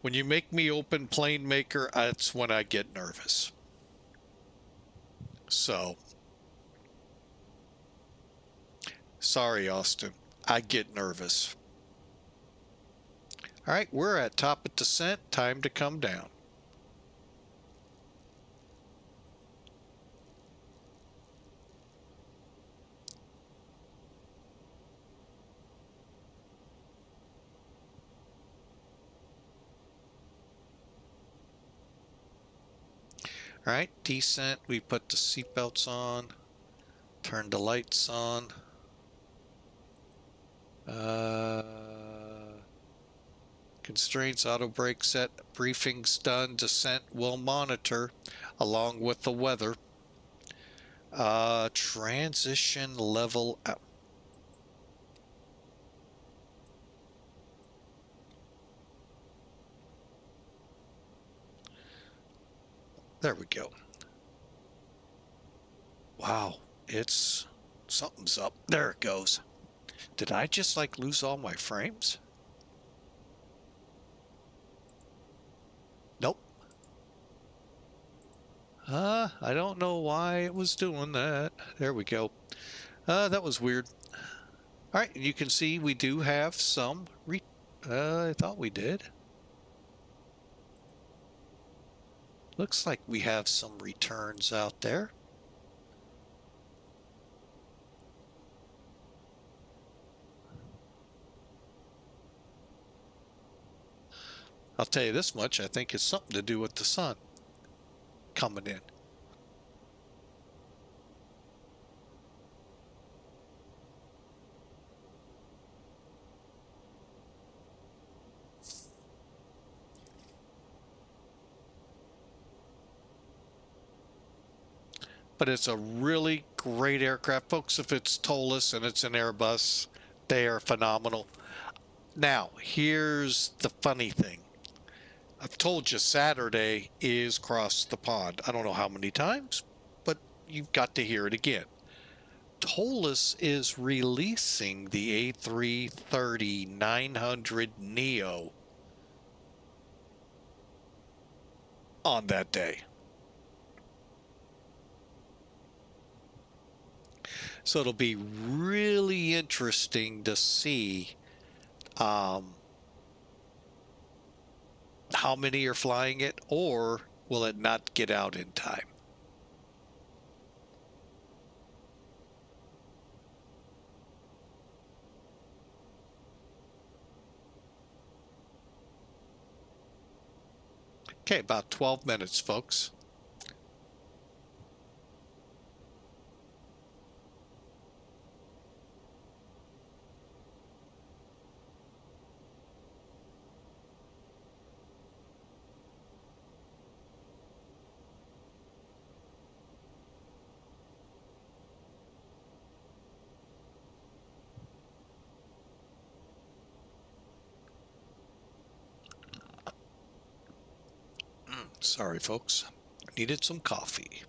when you make me open plane maker, that's when I get nervous. So, sorry, Austin. I get nervous. All right, we're at top of descent. Time to come down. All right, descent. We put the seatbelts on. Turn the lights on. Constraints, auto brake set, briefings done, descent will monitor along with the weather. Transition level out. There we go. Wow, something's up. There it goes. Did I just like lose all my frames? Nope. I don't know why it was doing that. There we go. That was weird. All right, you can see we do have some I thought we did. Looks like we have some returns out there. I'll tell you this much, I think it's something to do with the sun coming in. But it's a really great aircraft. Folks, if it's Toliss and it's an Airbus, they are phenomenal. Now, here's the funny thing. I've told you Saturday is cross the pond. I don't know how many times, but you've got to hear it again. Toliss is releasing the A330-900 on that day. So it'll be really interesting to see how many are flying it, or will it not get out in time? Okay, about 12 minutes, folks. Sorry, folks. Needed some coffee.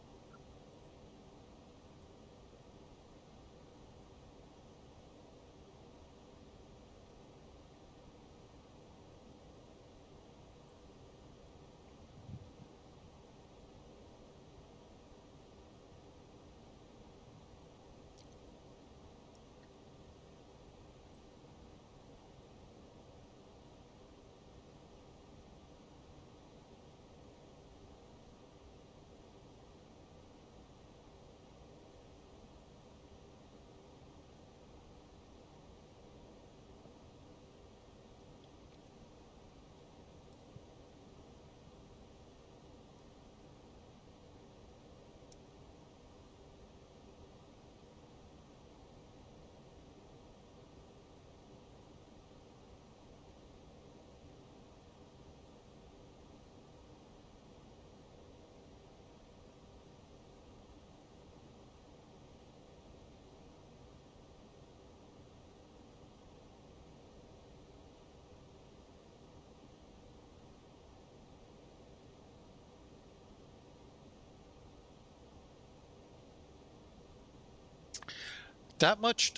That much?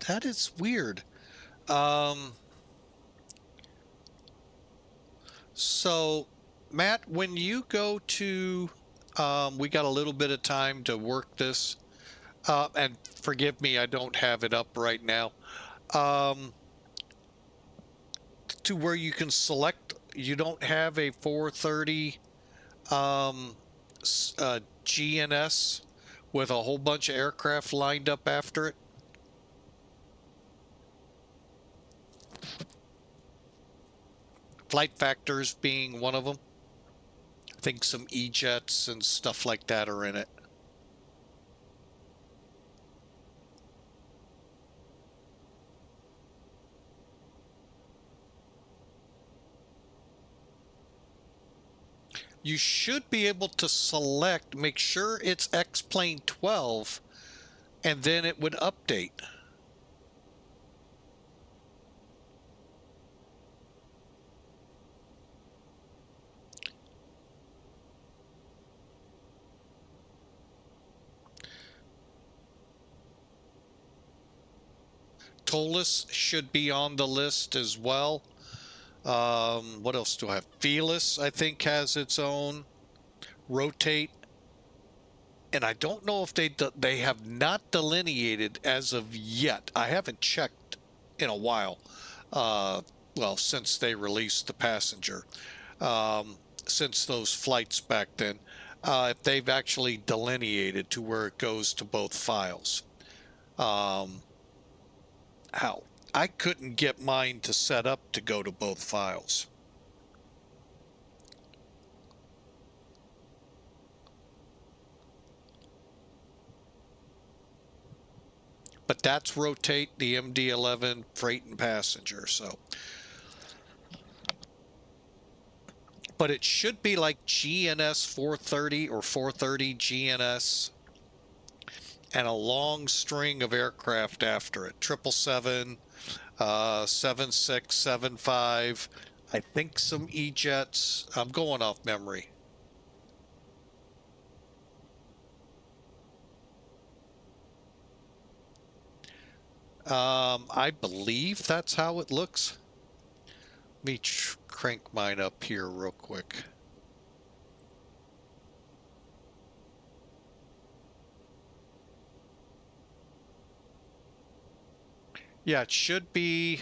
That is weird. So, Matt, when you go to, we got a little bit of time to work this, and forgive me, I don't have it up right now. To where you can select, you don't have a 430 GNS with a whole bunch of aircraft lined up after it? Flight factors being one of them. I think some E-jets and stuff like that are in it. You should be able to select, make sure it's X-Plane 12, and then it would update. Toliss should be on the list as well. What else do I have? Felis, I think, has its own. Rotate. And I don't know if they have not delineated as of yet. I haven't checked in a while. Well, since they released the passenger. Since those flights back then. If they've actually delineated to where it goes to both files. How? I couldn't get mine to set up to go to both files. But that's rotate the MD-11 freight and passenger, so. But it should be like GNS 430 or 430 GNS and a long string of aircraft after it. 777, 76, 75, I think some E-jets. I'm going off memory. I believe that's how it looks. Let me crank mine up here real quick. Yeah, it should be.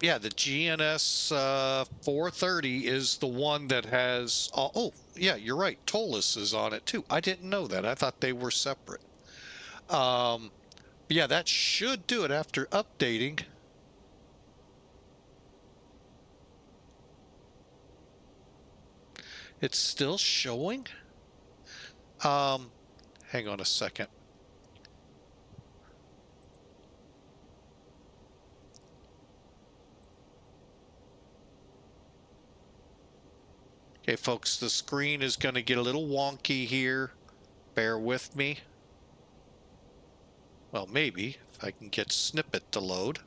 Yeah, the GNS 430 is the one that has. Oh, yeah, you're right. Toliss is on it too. I didn't know that. I thought they were separate. Yeah, that should do it after updating. It's still showing. Hang on a second. Okay, folks, the screen is going to get a little wonky here. Bear with me. Well, maybe if I can get snippet to load.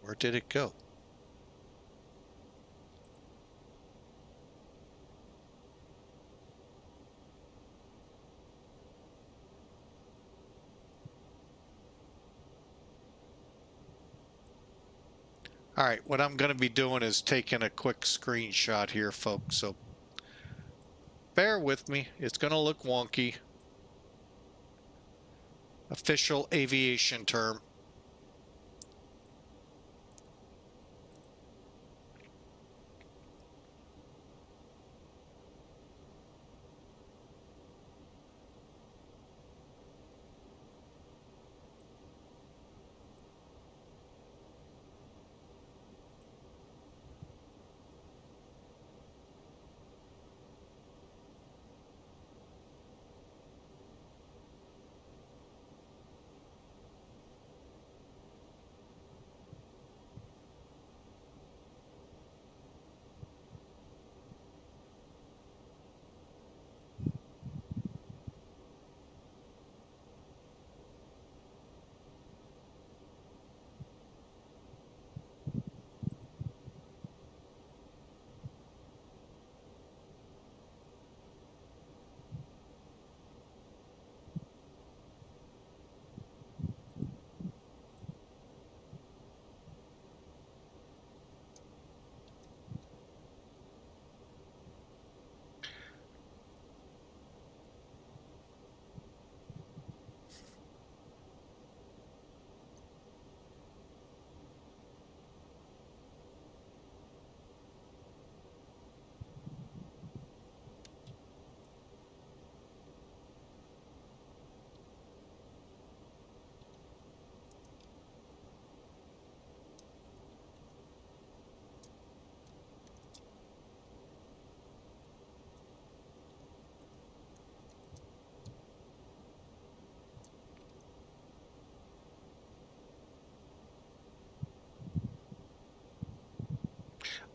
Where did it go? All right, what I'm going to be doing is taking a quick screenshot here, folks, so bear with me. It's going to look wonky. Official aviation term.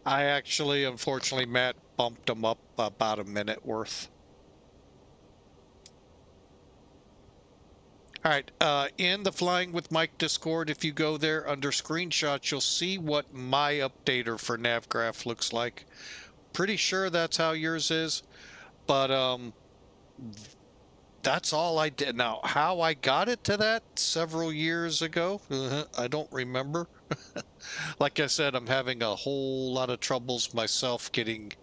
I actually, unfortunately, Matt bumped them up about a minute worth. All right, in the Flying with Mike Discord, if you go there under screenshots, you'll see what my updater for NavGraph looks like. Pretty sure that's how yours is, but that's all I did. Now, how I got it to that several years ago, I don't remember. Like I said, I'm having a whole lot of troubles myself getting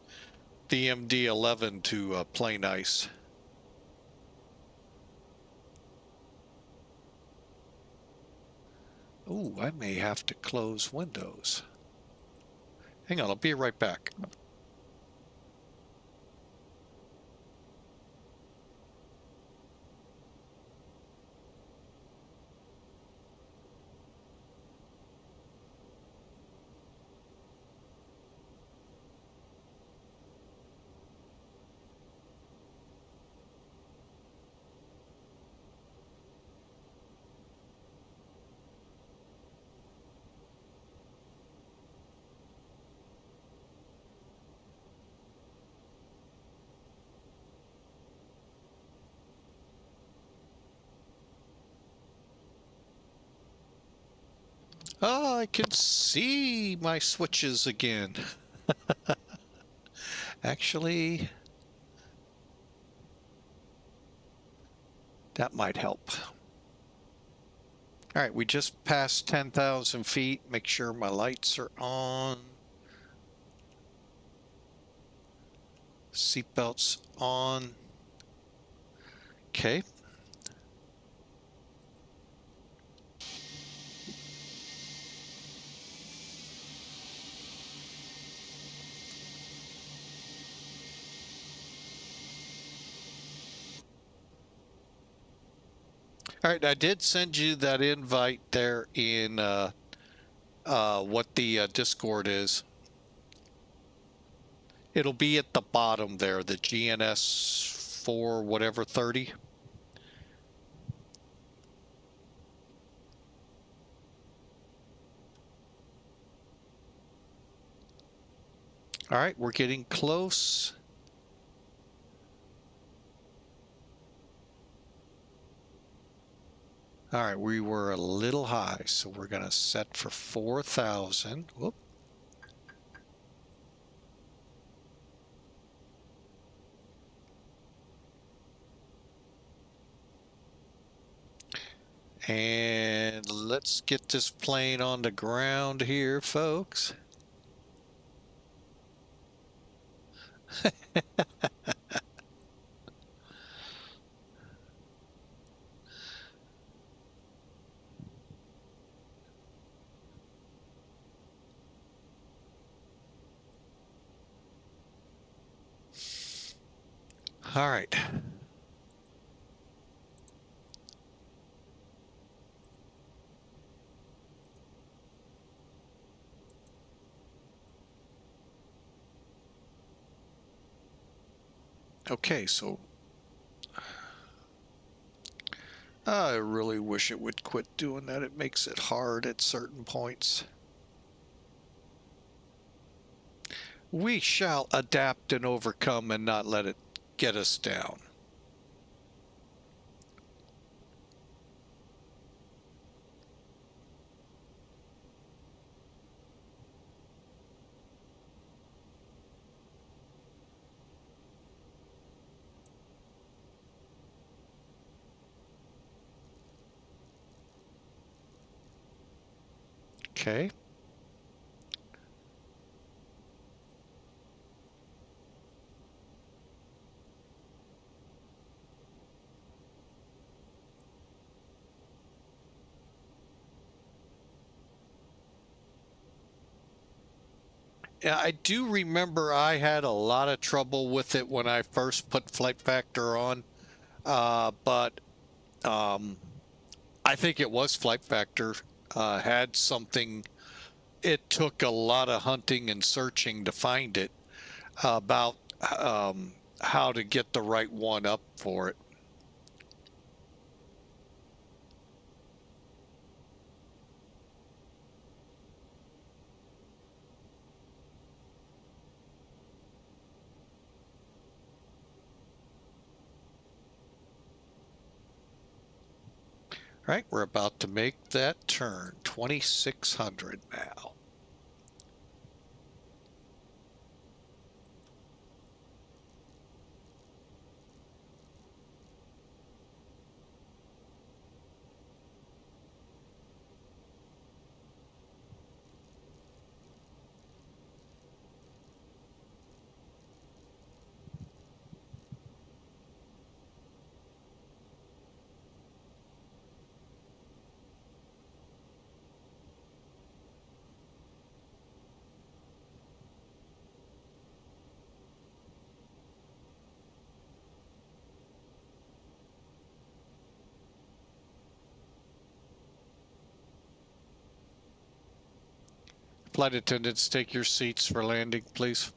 the MD-11 to play nice. Ooh, I may have to close Windows. Hang on, I'll be right back. Oh, I can see my switches again. Actually, that might help. All right, we just passed 10,000 feet. Make sure my lights are on. Seatbelts on. Okay. All right, I did send you that invite there in what the Discord is. It'll be at the bottom there, the GNS 4 whatever 30. All right, we're getting close. All right, we were a little high, so we're going to set for 4,000. Whoop. And let's get this plane on the ground here, folks. All right. Okay, so I really wish it would quit doing that. It makes it hard at certain points. We shall adapt and overcome and not let it get us down. Okay. Yeah, I do remember I had a lot of trouble with it when I first put Flight Factor on, but I think it was Flight Factor had something. It took a lot of hunting and searching to find it about how to get the right one up for it. Right, we're about to make that turn. 2600 now. Flight attendants, take your seats for landing, please.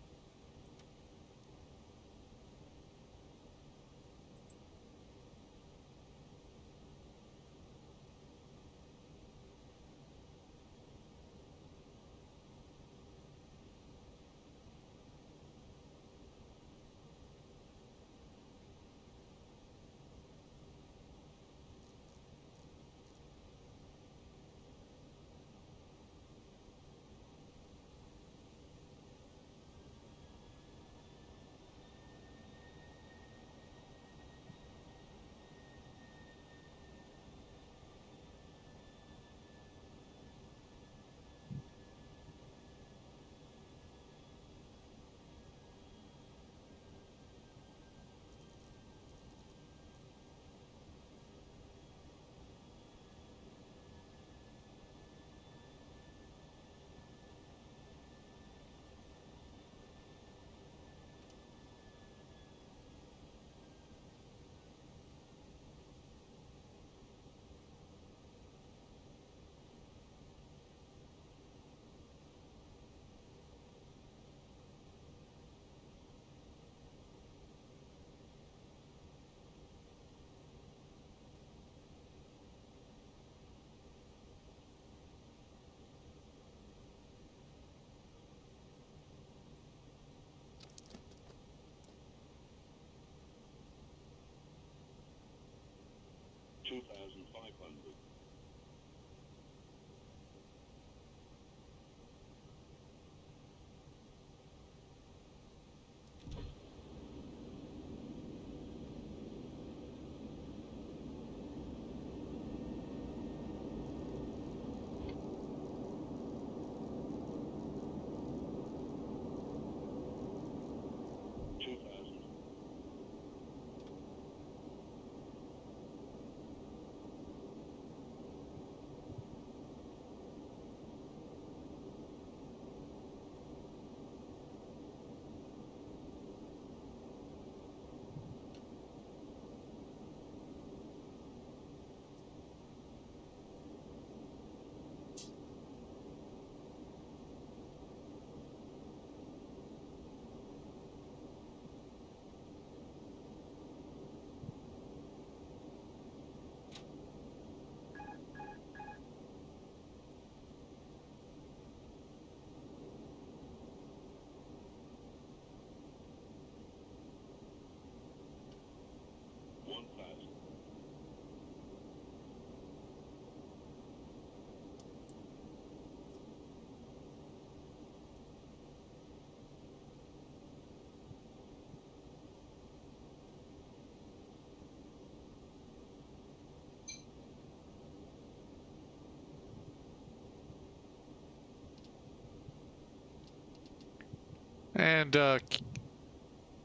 And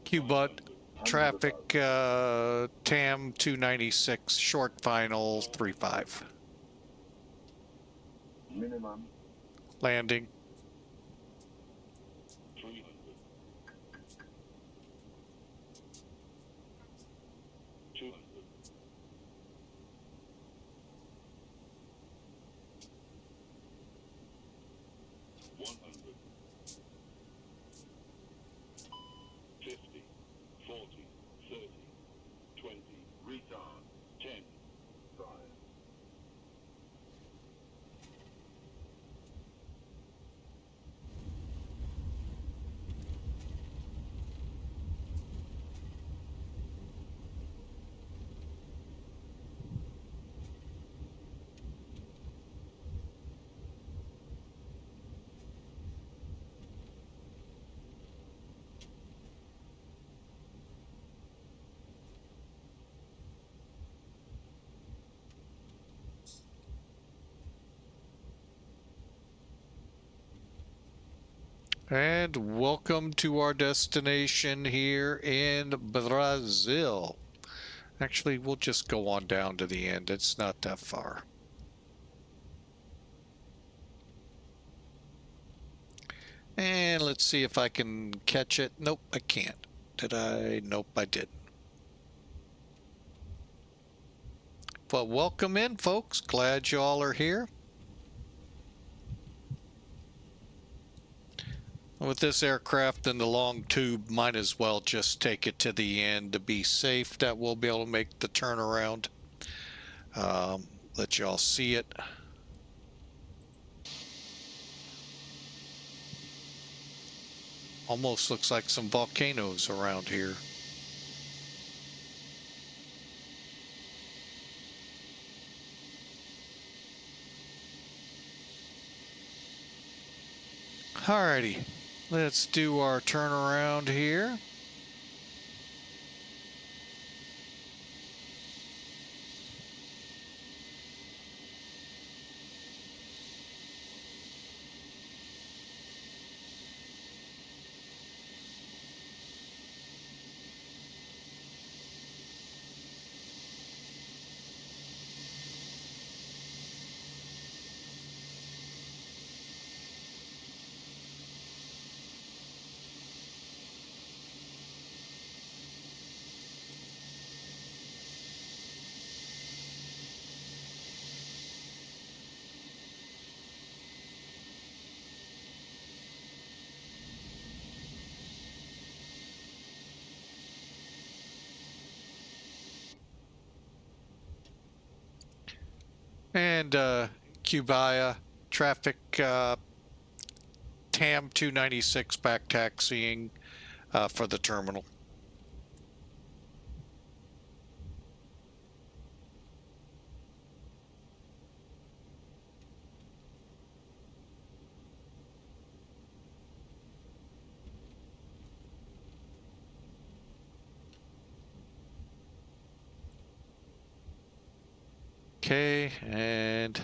QBUT traffic TAM 296 short final 35. Minimum Landing. 300. 200. 100. 50. 40. 30. 20. Retard. 10. 5. And welcome to our destination here in Brazil. Actually, we'll just go on down to the end. It's not that far. And let's see if I can catch it. Nope, I can't. Did I? Nope, I didn't. But welcome in, folks. Glad you all are here. With this aircraft and the long tube, might as well just take it to the end to be safe. That we'll be able to make the turnaround. Let y'all see it. Almost looks like some volcanoes around here. Alrighty, let's do our turnaround here. And Cuiabá traffic TAM 296 back taxiing for the terminal. Okay, and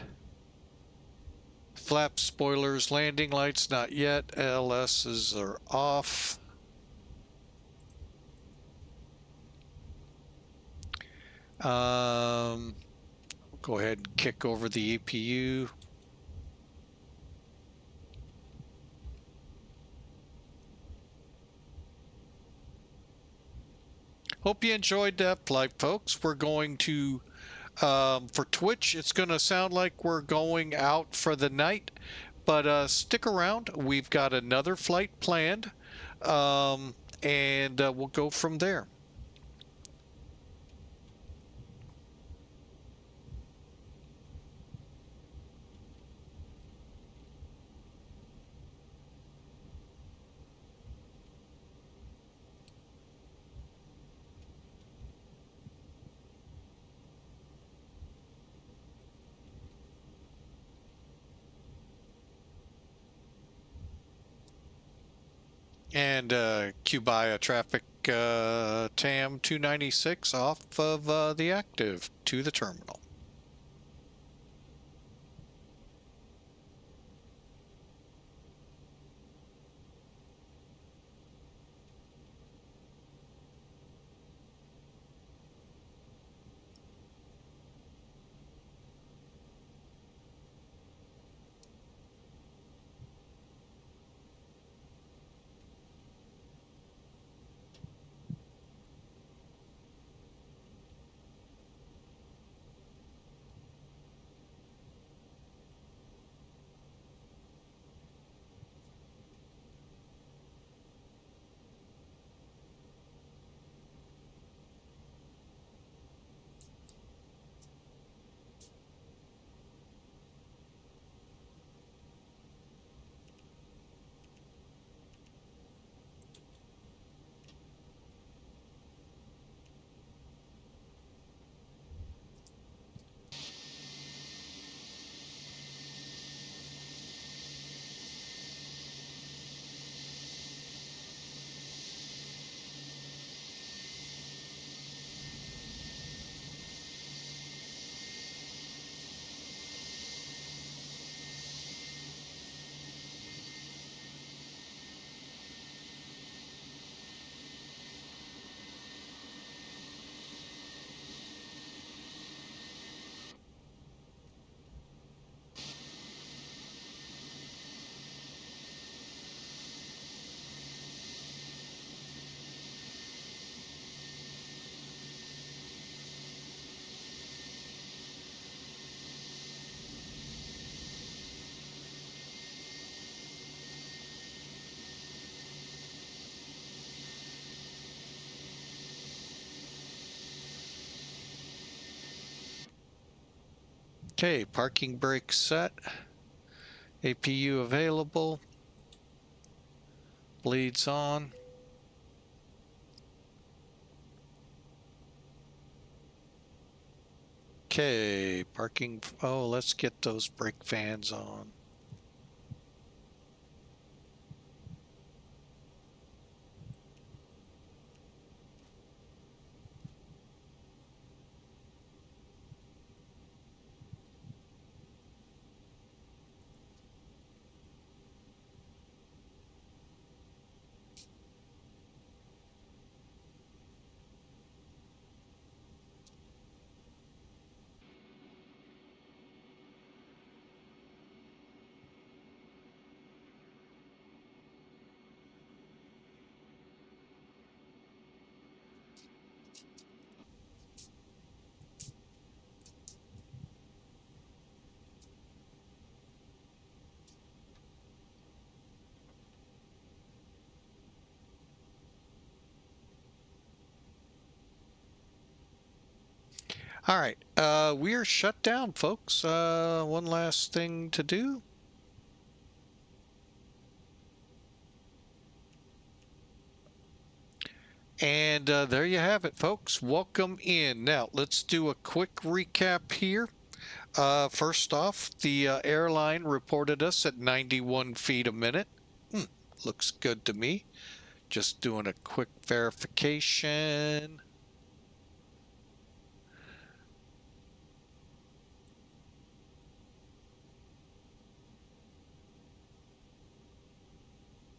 flap spoilers, landing lights not yet, LS's are off. Go ahead and kick over the APU. Hope you enjoyed that flight, folks. We're going to for Twitch, it's going to sound like we're going out for the night, but stick around. We've got another flight planned, and we'll go from there. And Cuiabá traffic TAM 296 off of the active to the terminal. Okay, parking brake set. APU available. Bleeds on. Okay, parking. Oh, let's get those brake fans on. All right, we are shut down, folks. One last thing to do. And there you have it, folks. Welcome in. Now, let's do a quick recap here. First off, the airline reported us at 91 feet a minute. Looks good to me. Just doing a quick verification.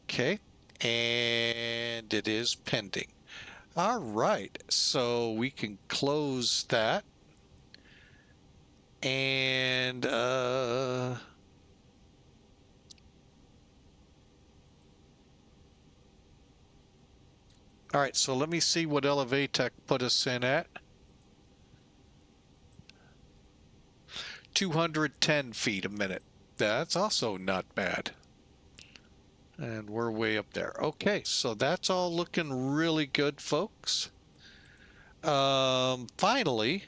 Okay, and it is pending. All right, so we can close that. And all right, so let me see what Elevatech put us in at. 210 feet a minute. That's also not bad. And we're way up there. Okay, so that's all looking really good, folks. Finally,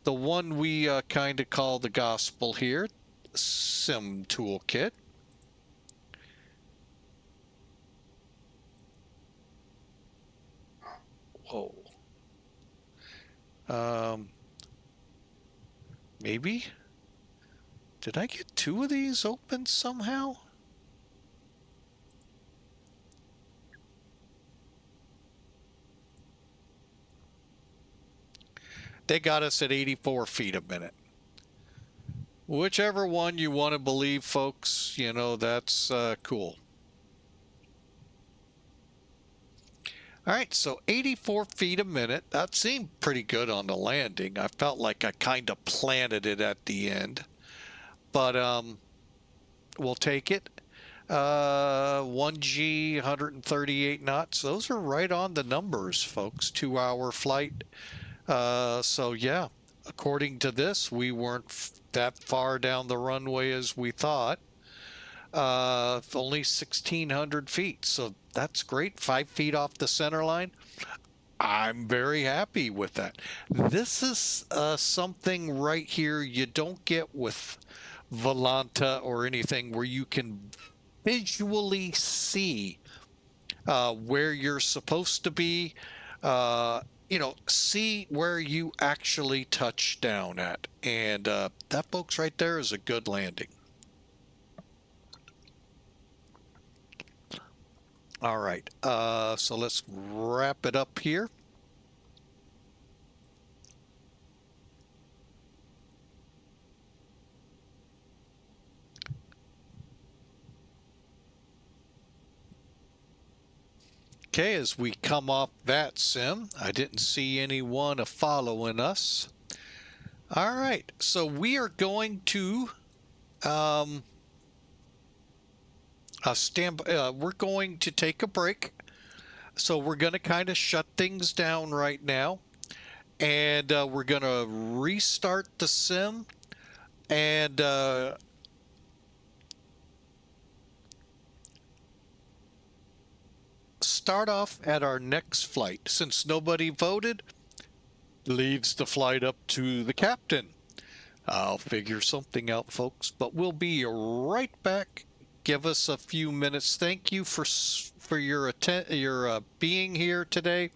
the one we kind of call the gospel here, Sim Toolkit. Whoa. Maybe? Did I get two of these open somehow? They got us at 84 feet a minute. Whichever one you want to believe, folks, you know, that's cool. All right, so 84 feet a minute. That seemed pretty good on the landing. I felt like I kind of planted it at the end. But we'll take it. 1G, 138 knots. Those are right on the numbers, folks. 2-hour flight. So yeah, according to this, we weren't that far down the runway as we thought. Only 1,600 feet, so that's great. 5 feet off the center line. I'm very happy with that. This is something right here you don't get with Volanta or anything, where you can visually see where you're supposed to be. You know, see where you actually touch down at. And that, folks, right there is a good landing. All right, so let's wrap it up here. Okay, as we come off VATSIM, I didn't see anyone following us. All right, so we are going to we're going to take a break. So we're going to kind of shut things down right now, and we're going to restart the sim and start off at our next flight. Since nobody voted, leaves the flight up to the captain. I'll figure something out, folks, but we'll be right back. Give us a few minutes. Thank you for your being here today.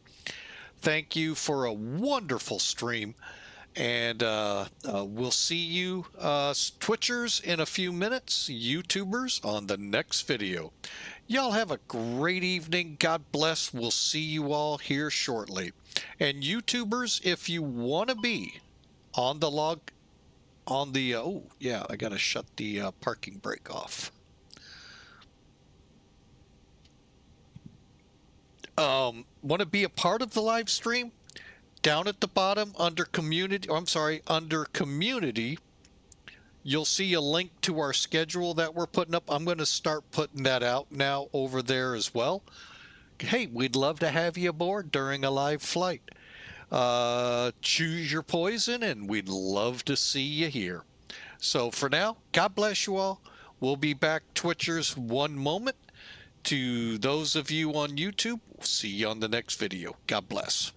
Thank you for a wonderful stream, and we'll see you Twitchers in a few minutes, YouTubers on the next video. Y'all have a great evening. God bless. We'll see you all here shortly. And YouTubers, if you want to be on the oh yeah, I gotta shut the parking brake off. Want to be a part of the live stream? Down at the bottom under community, under community, you'll see a link to our schedule that we're putting up. I'm going to start putting that out now over there as well. Hey, we'd love to have you aboard during a live flight. Choose your poison, and we'd love to see you here. So for now, God bless you all. We'll be back, Twitchers, one moment. To those of you on YouTube, see you on the next video. God bless.